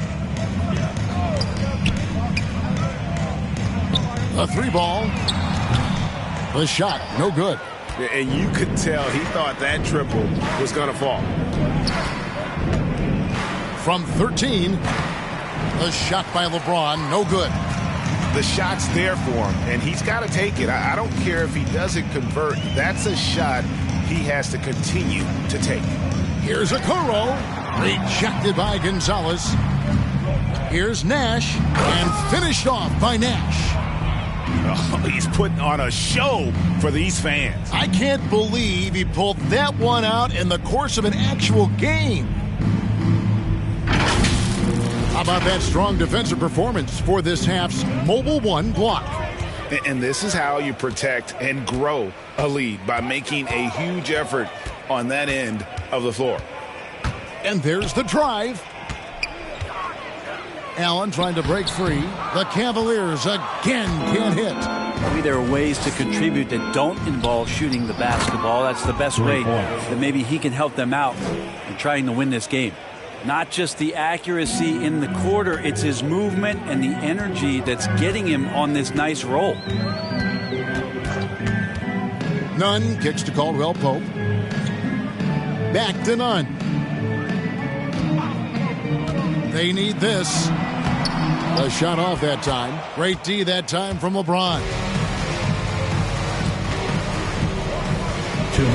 A 3-ball. The shot, no good. And you could tell he thought that triple was going to fall. From 13, the shot by LeBron, no good. The shot's there for him, and he's got to take it. I don't care if he doesn't convert. That's a shot he has to continue to take. Here's Okoro. Rejected by Gonzalez. Here's Nash, and finished off by Nash. Oh, he's putting on a show for these fans. I can't believe he pulled that one out in the course of an actual game. How about that strong defensive performance for this half's Mobile 1 block? And this is how you protect and grow a lead, by making a huge effort on that end of the floor. And there's the drive. Allen trying to break free. The Cavaliers again can't hit. Maybe there are ways to contribute that don't involve shooting the basketball. That's the best way that maybe he can help them out in trying to win this game. Not just the accuracy in the quarter, it's his movement and the energy that's getting him on this nice roll. Nunn kicks to Caldwell Pope. Back to Nunn. They need this. A shot off that time. Great D that time from LeBron.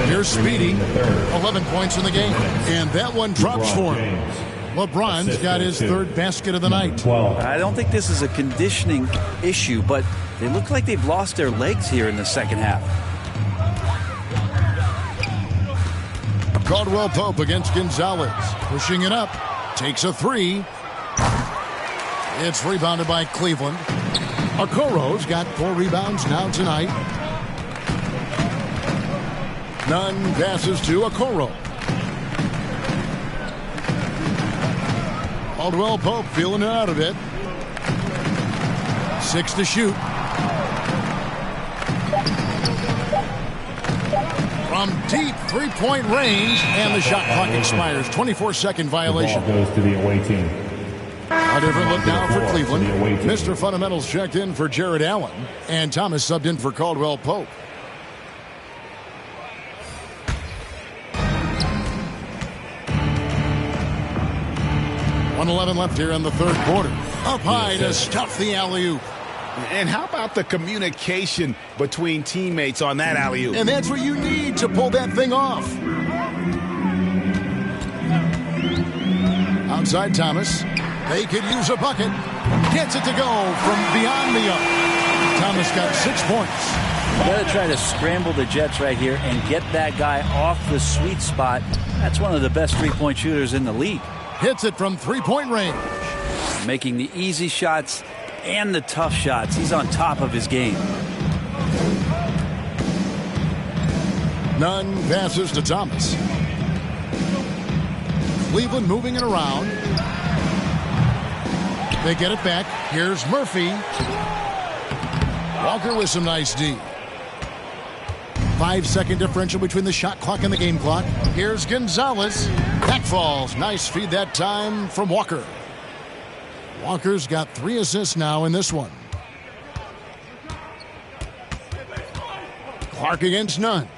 Here's Speedy. 11 points in the game. And that one drops for him. LeBron's got his third basket of the night. I don't think this is a conditioning issue, but they look like they've lost their legs here in the second half. Caldwell Pope against Gonzalez. Pushing it up. Takes a three. It's rebounded by Cleveland. Okoro's got 4 rebounds now tonight. Nunn passes to Okoro. Caldwell Pope feeling it out a bit. 6 to shoot. From deep three-point range, and the shot clock expires. 24-second violation. The ball goes to the away team. A different look now for Cleveland. Mr. Fundamentals checked in for Jared Allen, and Thomas subbed in for Caldwell Pope. .11 left here in the third quarter. Up high to stuff the alley-oop. And how about the communication between teammates on that alley-oop? And that's what you need to pull that thing off. Outside Thomas. They could use a bucket. Gets it to go from beyond the arc. Thomas got 6 points. You got to try to scramble the Jets right here and get that guy off the sweet spot. That's one of the best three-point shooters in the league. Hits it from three-point range. Making the easy shots and the tough shots. He's on top of his game. Nunn passes to Thomas. Cleveland moving it around. They get it back. Here's Murphy. Walker with some nice D. 5-second differential between the shot clock and the game clock. Here's Gonzalez. Back falls. Nice feed that time from Walker. Walker's got 3 assists now in this one. Clark against Nunn.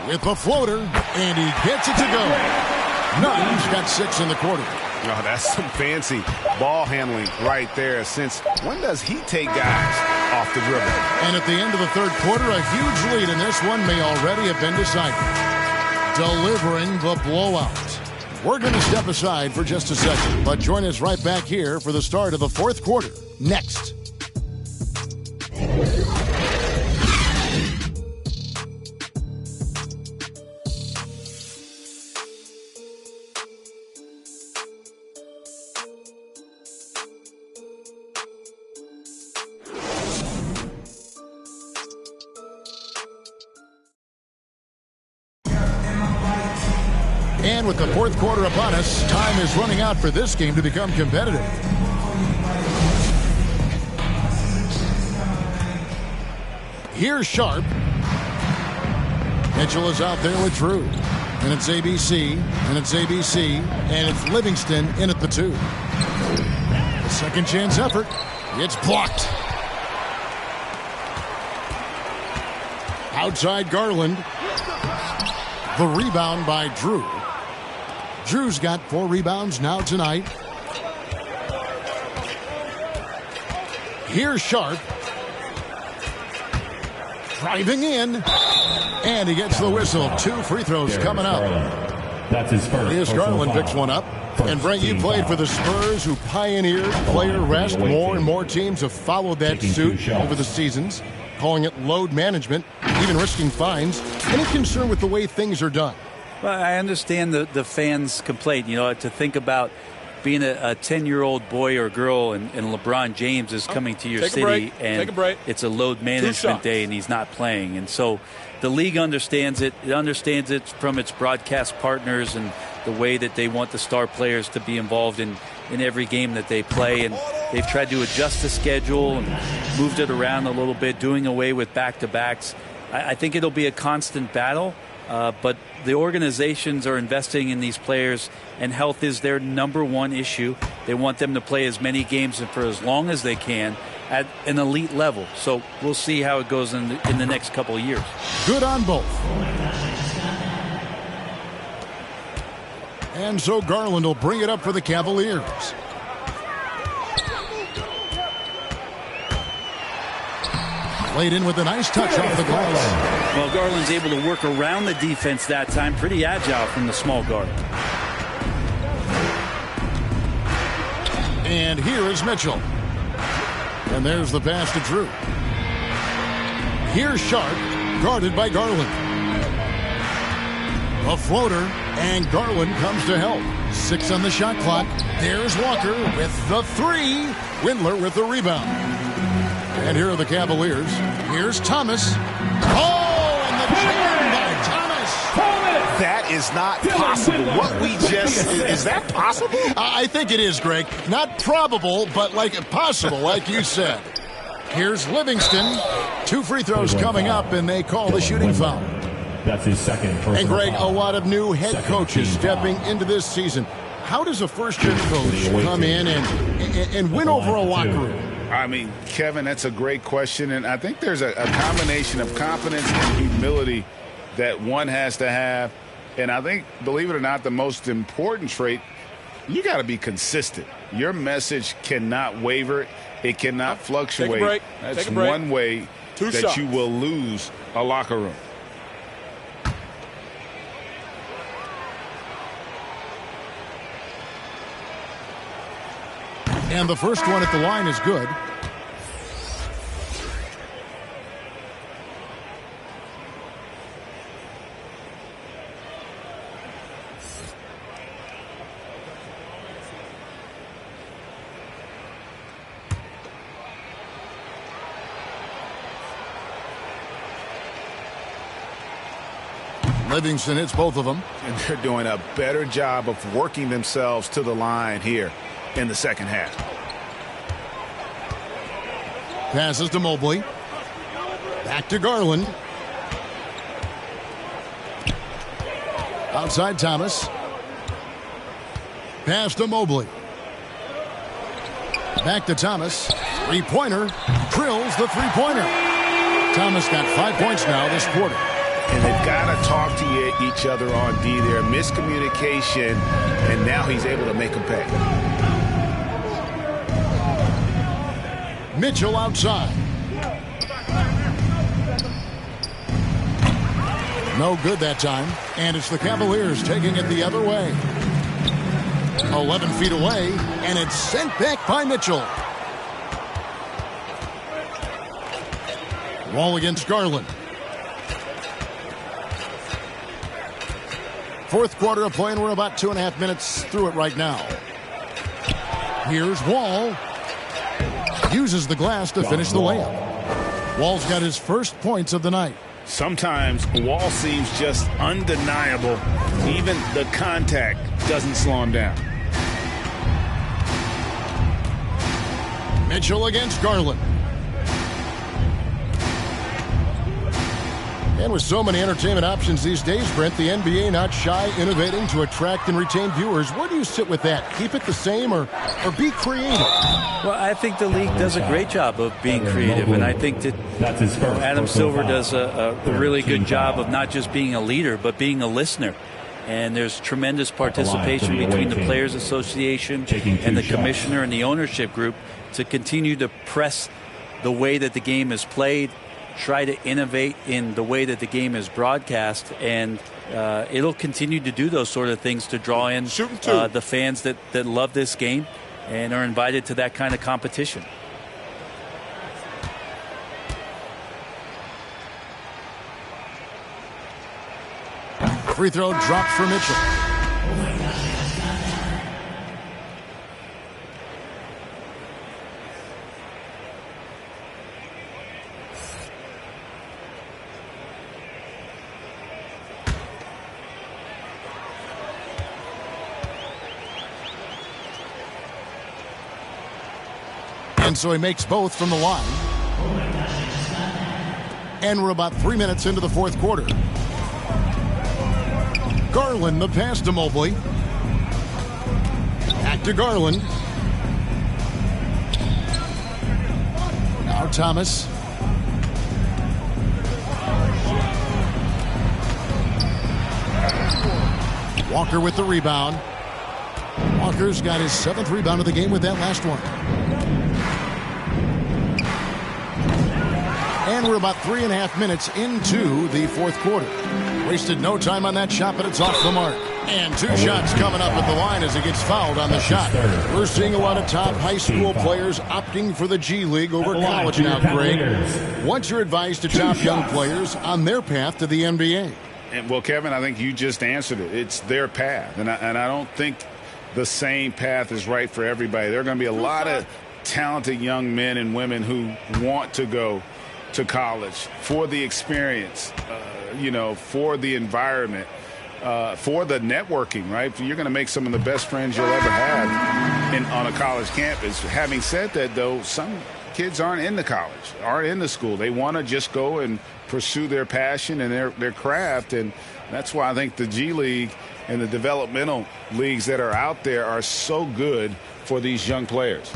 With the floater, and he gets it to go. Nunn's got 6 in the quarter. Oh, that's some fancy ball handling right there. Since when does he take guys off the dribble? And at the end of the third quarter, a huge lead in this one may already have been decided. Delivering the blowout. We're going to step aside for just a second, but join us right back here for the start of the fourth quarter. Next. And with the fourth quarter upon us, time is running out for this game to become competitive. Here's Sharp. Mitchell is out there with Drew. And it's ABC, and it's ABC, and it's Livingston in at the 2. A second chance effort. It's blocked. Outside Garland. The rebound by Drew. Drew's got 4 rebounds now tonight. Here's Sharp. Driving in. And he gets the whistle. 2 free throws coming up. That's his first. Here's Garland picks one up. And Brent, you played for the Spurs, who pioneered player rest. More and more teams have followed that suit over the seasons. calling it load management, even risking fines. Any concern with the way things are done? Well, I understand the fans' complaint. You know, to think about being a 10-year-old boy or girl and LeBron James is coming to your city and it's a load management day and he's not playing. And so the league understands it. It understands it from its broadcast partners and the way that they want the star players to be involved in every game that they play. And they've tried to adjust the schedule and moved it around a little bit, doing away with back-to-backs. I think it'll be a constant battle. But the organizations are investing in these players, and health is their number one issue. They want them to play as many games and for as long as they can at an elite level. So we'll see how it goes in the next couple of years. Good on both. And so Garland will bring it up for the Cavaliers. Laid in with a nice touch off the glass. Well, Garland's able to work around the defense that time. Pretty agile from the small guard. And here is Mitchell. And there's the pass to Drew. Here's Sharp, guarded by Garland. A floater, and Garland comes to help. 6 on the shot clock. There's Walker with the 3. Windler with the rebound. And here are the Cavaliers. Here's Thomas. Oh, and the jam by Thomas. That is not possible. What we just... Is that possible? I think it is, Greg. Not probable, but like possible, like you said. Here's Livingston. 2 free throws coming up, and they call the shooting foul. That's his second. And, Greg, a lot of new head coaches stepping into this season. How does a first-year coach come in and win over a locker room? I mean, Kevin, that's a great question. And I think there's a combination of confidence and humility that one has to have. And I think, believe it or not, the most important trait, you got to be consistent. Your message cannot waver. It cannot fluctuate. That's one way that you will lose a locker room. And the first one at the line is good. Livingston hits both of them. And they're doing a better job of working themselves to the line here in the second half. Passes to Mobley. Back to Garland. Outside Thomas. Pass to Mobley. Back to Thomas. Three-pointer. Drills the three-pointer. Thomas got 5 points now this quarter. And they've got to talk to each other on D there. Miscommunication, and now he's able to make them pay. Mitchell outside. No good that time. And it's the Cavaliers taking it the other way. 11 feet away, and it's sent back by Mitchell. Wall against Garland. Fourth quarter of play, and we're about 2.5 minutes through it right now. Here's Wall. Uses the glass to finish the layup. Wall's got his first points of the night. Sometimes Wall seems just undeniable. Even the contact doesn't slow him down. Mitchell against Garland. And with so many entertainment options these days, Brent, the NBA not shy innovating to attract and retain viewers. Where do you sit with that? Keep it the same or be creative? Well, I think the league does a great job of being creative, and I think that Adam Silver does a really good job of not just being a leader, but being a listener. And there's tremendous participation between the Players Association and the commissioner and the ownership group to continue to press the way that the game is played, try to innovate in the way that the game is broadcast, and it'll continue to do those sort of things to draw in the fans that love this game and are invited to that kind of competition. Free throw drops for Mitchell. And so he makes both from the line. And we're about 3 minutes into the fourth quarter. Garland, the pass to Mobley. Back to Garland. Now Thomas. Walker with the rebound. Walker's got his 7th rebound of the game with that last one. And we're about 3.5 minutes into the fourth quarter. Wasted no time on that shot, but it's off the mark. And 2 shots coming up at the line as he gets fouled on the shot. We're seeing a lot of top high school players opting for the G League over college now, Greg. What's your advice to top young players on their path to the NBA? And, well, Kevin, I think you just answered it. It's their path. And I don't think the same path is right for everybody. There are going to be a lot of talented young men and women who want to go to college for the experience, for the environment, for the networking, right? You're going to make some of the best friends you'll ever have on a college campus. Having said that, though, some kids aren't into college, aren't into school. They want to just go and pursue their passion and their craft, and that's why I think the G League and the developmental leagues that are out there are so good for these young players.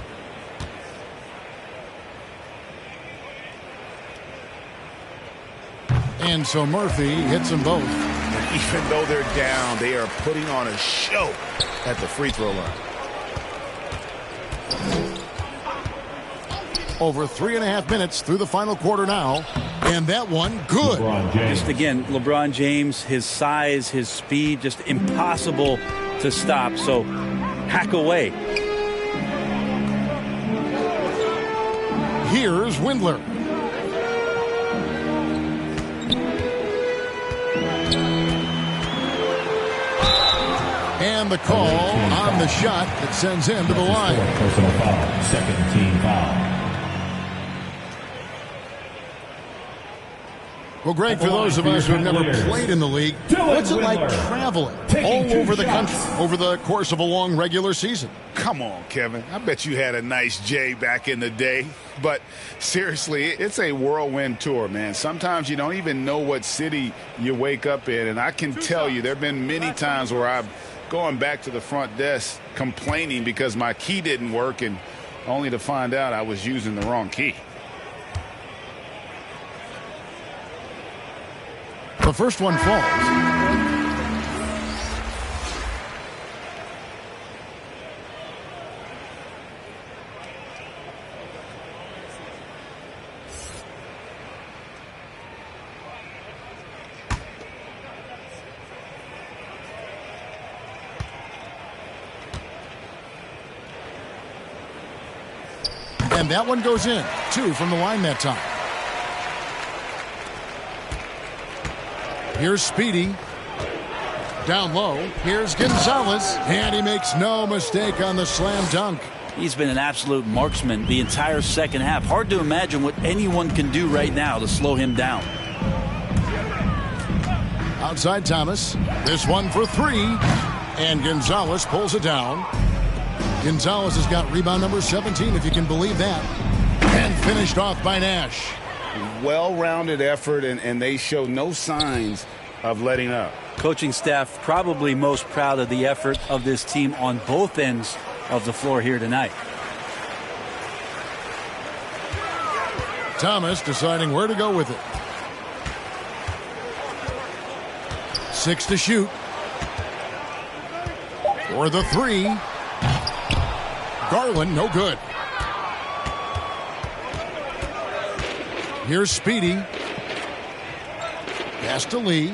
And so Murphy hits them both. And even though they're down, they are putting on a show at the free throw line. Over 3.5 minutes through the final quarter now. And that one, good. Just again, LeBron James, his size, his speed, just impossible to stop. So hack away. Here's Windler. And the call on the shot that sends him to the line. Personal foul, second team foul. Well, Greg, for those of us who have never played in the league, what's it like traveling all over the country over the course of a long regular season? Come on, Kevin. I bet you had a nice J back in the day. But seriously, it's a whirlwind tour, man. Sometimes you don't even know what city you wake up in. And I can tell you there have been many times where I've going back to the front desk complaining because my key didn't work, and only to find out I was using the wrong key. The first one falls. And that one goes in. 2 from the line that time. Here's Speedy. Down low. Here's Gonzalez. And he makes no mistake on the slam dunk. He's been an absolute marksman the entire second half. Hard to imagine what anyone can do right now to slow him down. Outside Thomas. This one for 3. And Gonzalez pulls it down. Gonzalez has got rebound number 17, if you can believe that. And finished off by Nash. Well-rounded effort, and they show no signs of letting up. Coaching staff probably most proud of the effort of this team on both ends of the floor here tonight. Thomas deciding where to go with it. 6 to shoot. For the 3. Garland, no good. Here's Speedy. Pass to Lee.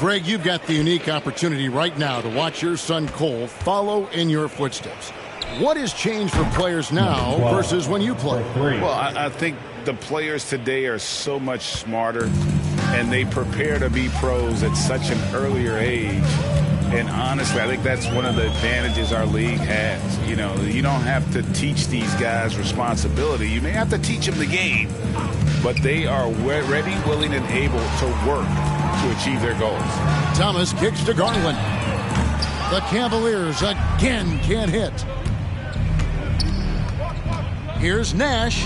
Greg, you've got the unique opportunity right now to watch your son Cole follow in your footsteps. What has changed for players now versus when you played? Well, I think the players today are so much smarter, and they prepare to be pros at such an earlier age. And honestly, I think that's one of the advantages our league has. You know, you don't have to teach these guys responsibility. You may have to teach them the game, but they are ready, willing, and able to work to achieve their goals. Thomas kicks to Garland. The Cavaliers again can't hit. Here's Nash.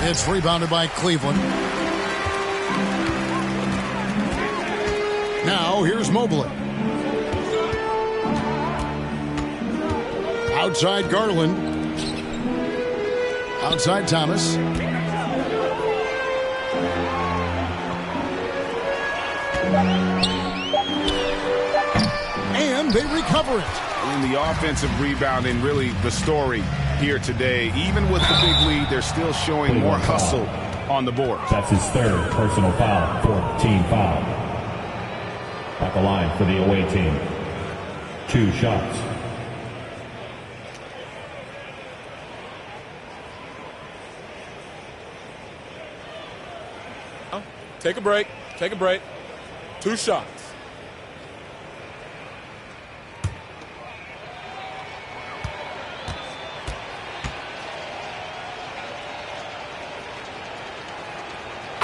It's rebounded by Cleveland. Now here's Mobley. Outside Garland. Outside Thomas. And they recover it. In the offensive rebounding, really the story here today. Even with the big lead, they're still showing more hustle on the board. That's his third personal foul, 14 foul. At the line for the away team. 2 shots. Take a break. Take a break. 2 shots.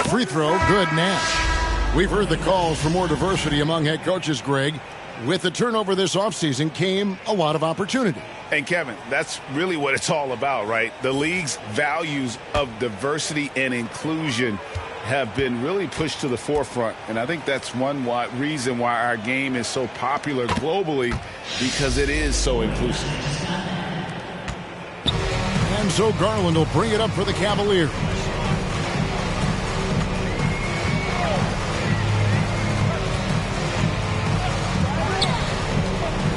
Free throw, good. Nash. We've heard the calls for more diversity among head coaches, Greg. With the turnover this offseason came a lot of opportunity. And Kevin, that's really what it's all about, right? The league's values of diversity and inclusion have been really pushed to the forefront. And I think that's one reason why our game is so popular globally, because it is so inclusive. And so Garland will bring it up for the Cavaliers.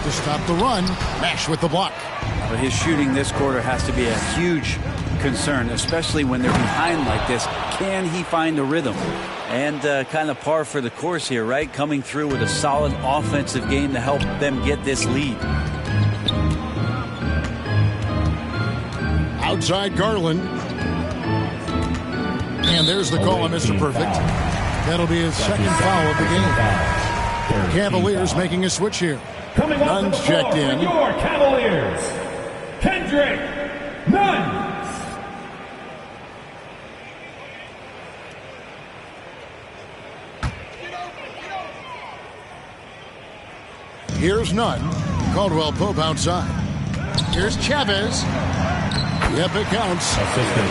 To stop the run, Nash with the block. But his shooting this quarter has to be a huge concern, especially when they're behind like this. Can he find a rhythm? And kind of par for the course here, right? Coming through with a solid offensive game to help them get this lead. Outside Garland. And there's the call on Mr. Perfect. That'll be his second foul of the game. Cavaliers making a switch here. Coming off the floor checked in. for your Cavaliers, Kendrick Nunn. Here's Nunn. Caldwell Pope outside. Here's Chavez. Yep, it counts.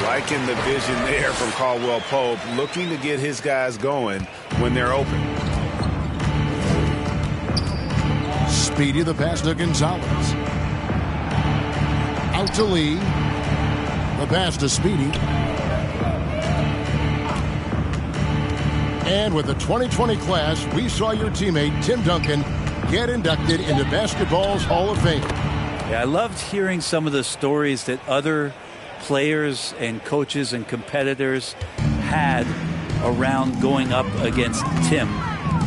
Liking the vision there from Caldwell Pope, looking to get his guys going when they're open. Speedy, the pass to Gonzalez. Out to Lee. The pass to Speedy. And with the 2020 class, we saw your teammate, Tim Duncan, get inducted into basketball's Hall of Fame. Yeah, I loved hearing some of the stories that other players and coaches and competitors had around going up against Tim.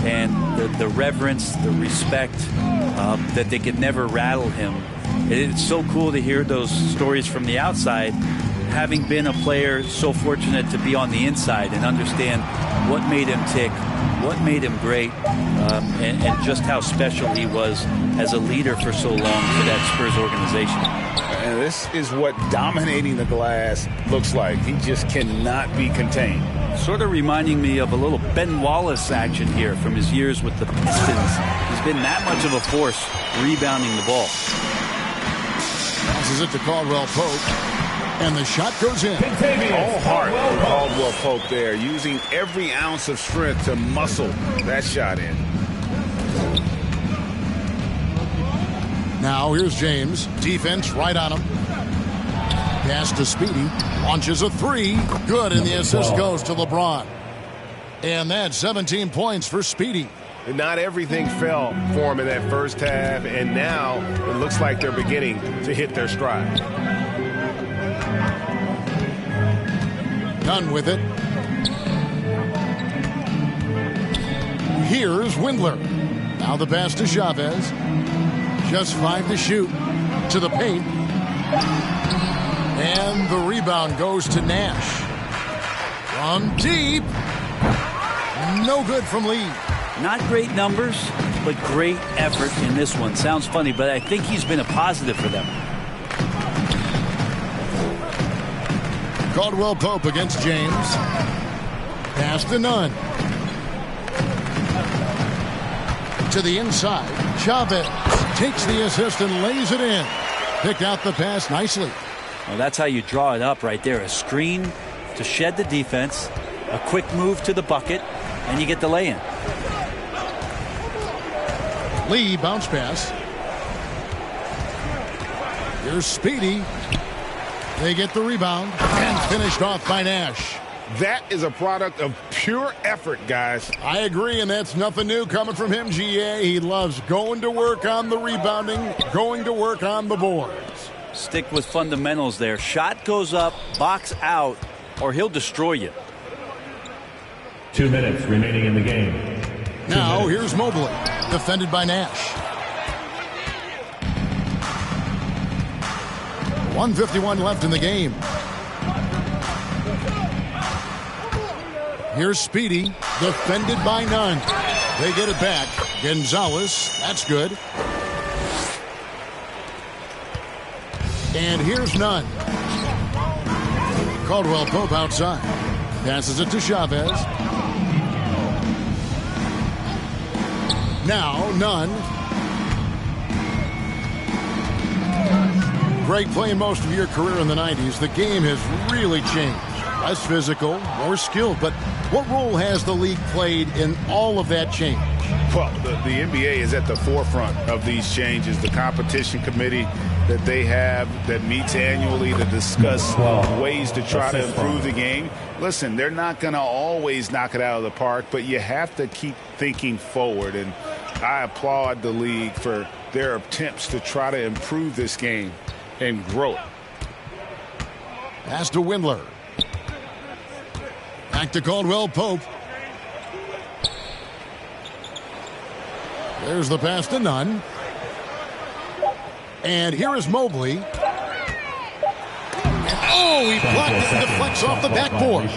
And the reverence, the respect, that they could never rattle him. It's so cool to hear those stories from the outside, having been a player so fortunate to be on the inside and understand what made him tick, what made him great, and just how special he was as a leader for so long for that Spurs organization. And this is what dominating the glass looks like. He just cannot be contained. Sort of reminding me of a little Ben Wallace action here from his years with the Pistons. He's been that much of a force rebounding the ball. Passes it to Caldwell Pope. And the shot goes in. All heart for Caldwell Pope there, using every ounce of strength to muscle that shot in. Now here's James. Defense right on him. Pass to Speedy. Launches a three. Good, and the assist goes to LeBron. And that's 17 points for Speedy. Not everything fell for him in that first half, and now it looks like they're beginning to hit their stride. Done with it. Here's Windler. Now the pass to Chavez. Just 5 to shoot. To the paint. And the rebound goes to Nash. From deep. No good from Lee. Not great numbers, but great effort in this one. Sounds funny, but I think he's been a positive for them. Caldwell Pope against James. Pass to Nunn. To the inside. Chavez takes the assist and lays it in. Picked out the pass nicely. Well, that's how you draw it up right there. A screen to shed the defense, a quick move to the bucket, and you get the lay-in. Lee bounce pass. Here's Speedy. They get the rebound and finished off by Nash. That is a product of pure effort, guys. I agree, and that's nothing new coming from him, GA. He loves going to work on the rebounding, going to work on the boards. Stick with fundamentals there. Shot goes up, box out, or he'll destroy you. 2 minutes remaining in the game. Now here's Mobley, defended by Nash. 1:51 left in the game. Here's Speedy, defended by Nunn. They get it back. Gonzalez, that's good. And here's Nunn. Caldwell Pope outside. Passes it to Chavez. Now Nunn. Greg, playing most of your career in the 90s, the game has really changed. Less physical, more skilled. But what role has the league played in all of that change? Well, the NBA is at the forefront of these changes. The competition committee that they have that meets annually to discuss ways to try to improve the game. Listen, they're not going to always knock it out of the park, but you have to keep thinking forward. And I applaud the league for their attempts to try to improve this game and grow it. Pass to Windler. Back to Caldwell Pope. There's the pass to Nunn. And here is Mobley. Oh, he blocked it and deflects off the backboard.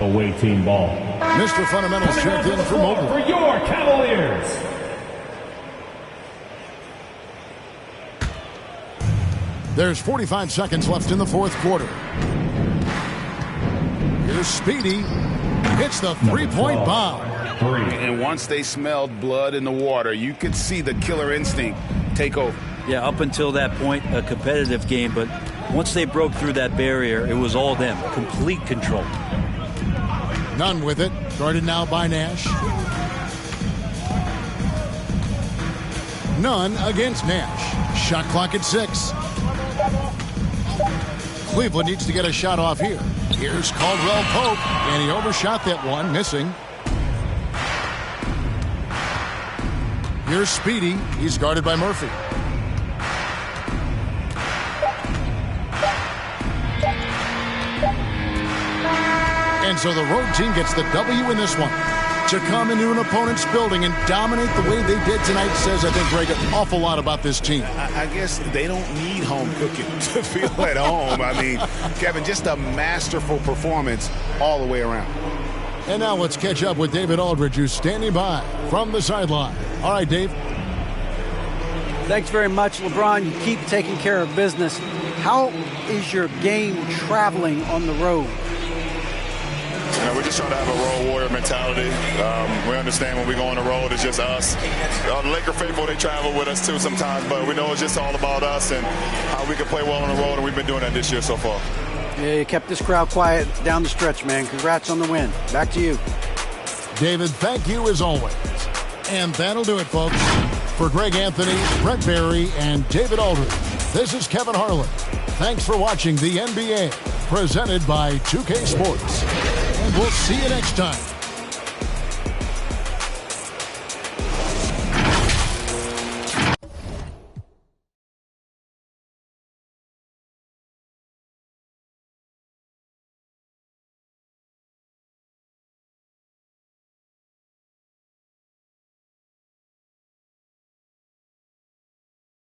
Away team ball. Mr. Fundamentals checked in for Mobley. For your Cavaliers. There's 45 seconds left in the fourth quarter. Here's Speedy. Hits the three-point bomb. And once they smelled blood in the water, you could see the killer instinct take over. Yeah, up until that point, a competitive game, but once they broke through that barrier, it was all them. Complete control. Nunn with it. Guarded now by Nash. Nunn against Nash. Shot clock at 6. Cleveland needs to get a shot off here. Here's Caldwell Pope, and he overshot that one, missing. Here's Speedy. He's guarded by Murphy. And so the road team gets the W in this one. To come into an opponent's building and dominate the way they did tonight says, I think, Greg, an awful lot about this team. I guess they don't need home cooking to feel at home. I mean, Kevin, just a masterful performance all the way around. And now let's catch up with David Aldridge, who's standing by from the sideline. All right, Dave. Thanks very much, LeBron. You keep taking care of business. How is your game traveling on the road? We're just trying to have a road warrior mentality. We understand when we go on the road, it's just us. The Laker faithful, they travel with us too sometimes, but we know it's just all about us and how we can play well on the road, and we've been doing that this year so far. Yeah, you kept this crowd quiet down the stretch, man. Congrats on the win. Back to you. David, thank you as always. And that'll do it, folks. For Greg Anthony, Brett Barry, and David Aldridge, this is Kevin Harlan. Thanks for watching the NBA, presented by 2K Sports. And we'll see you next time.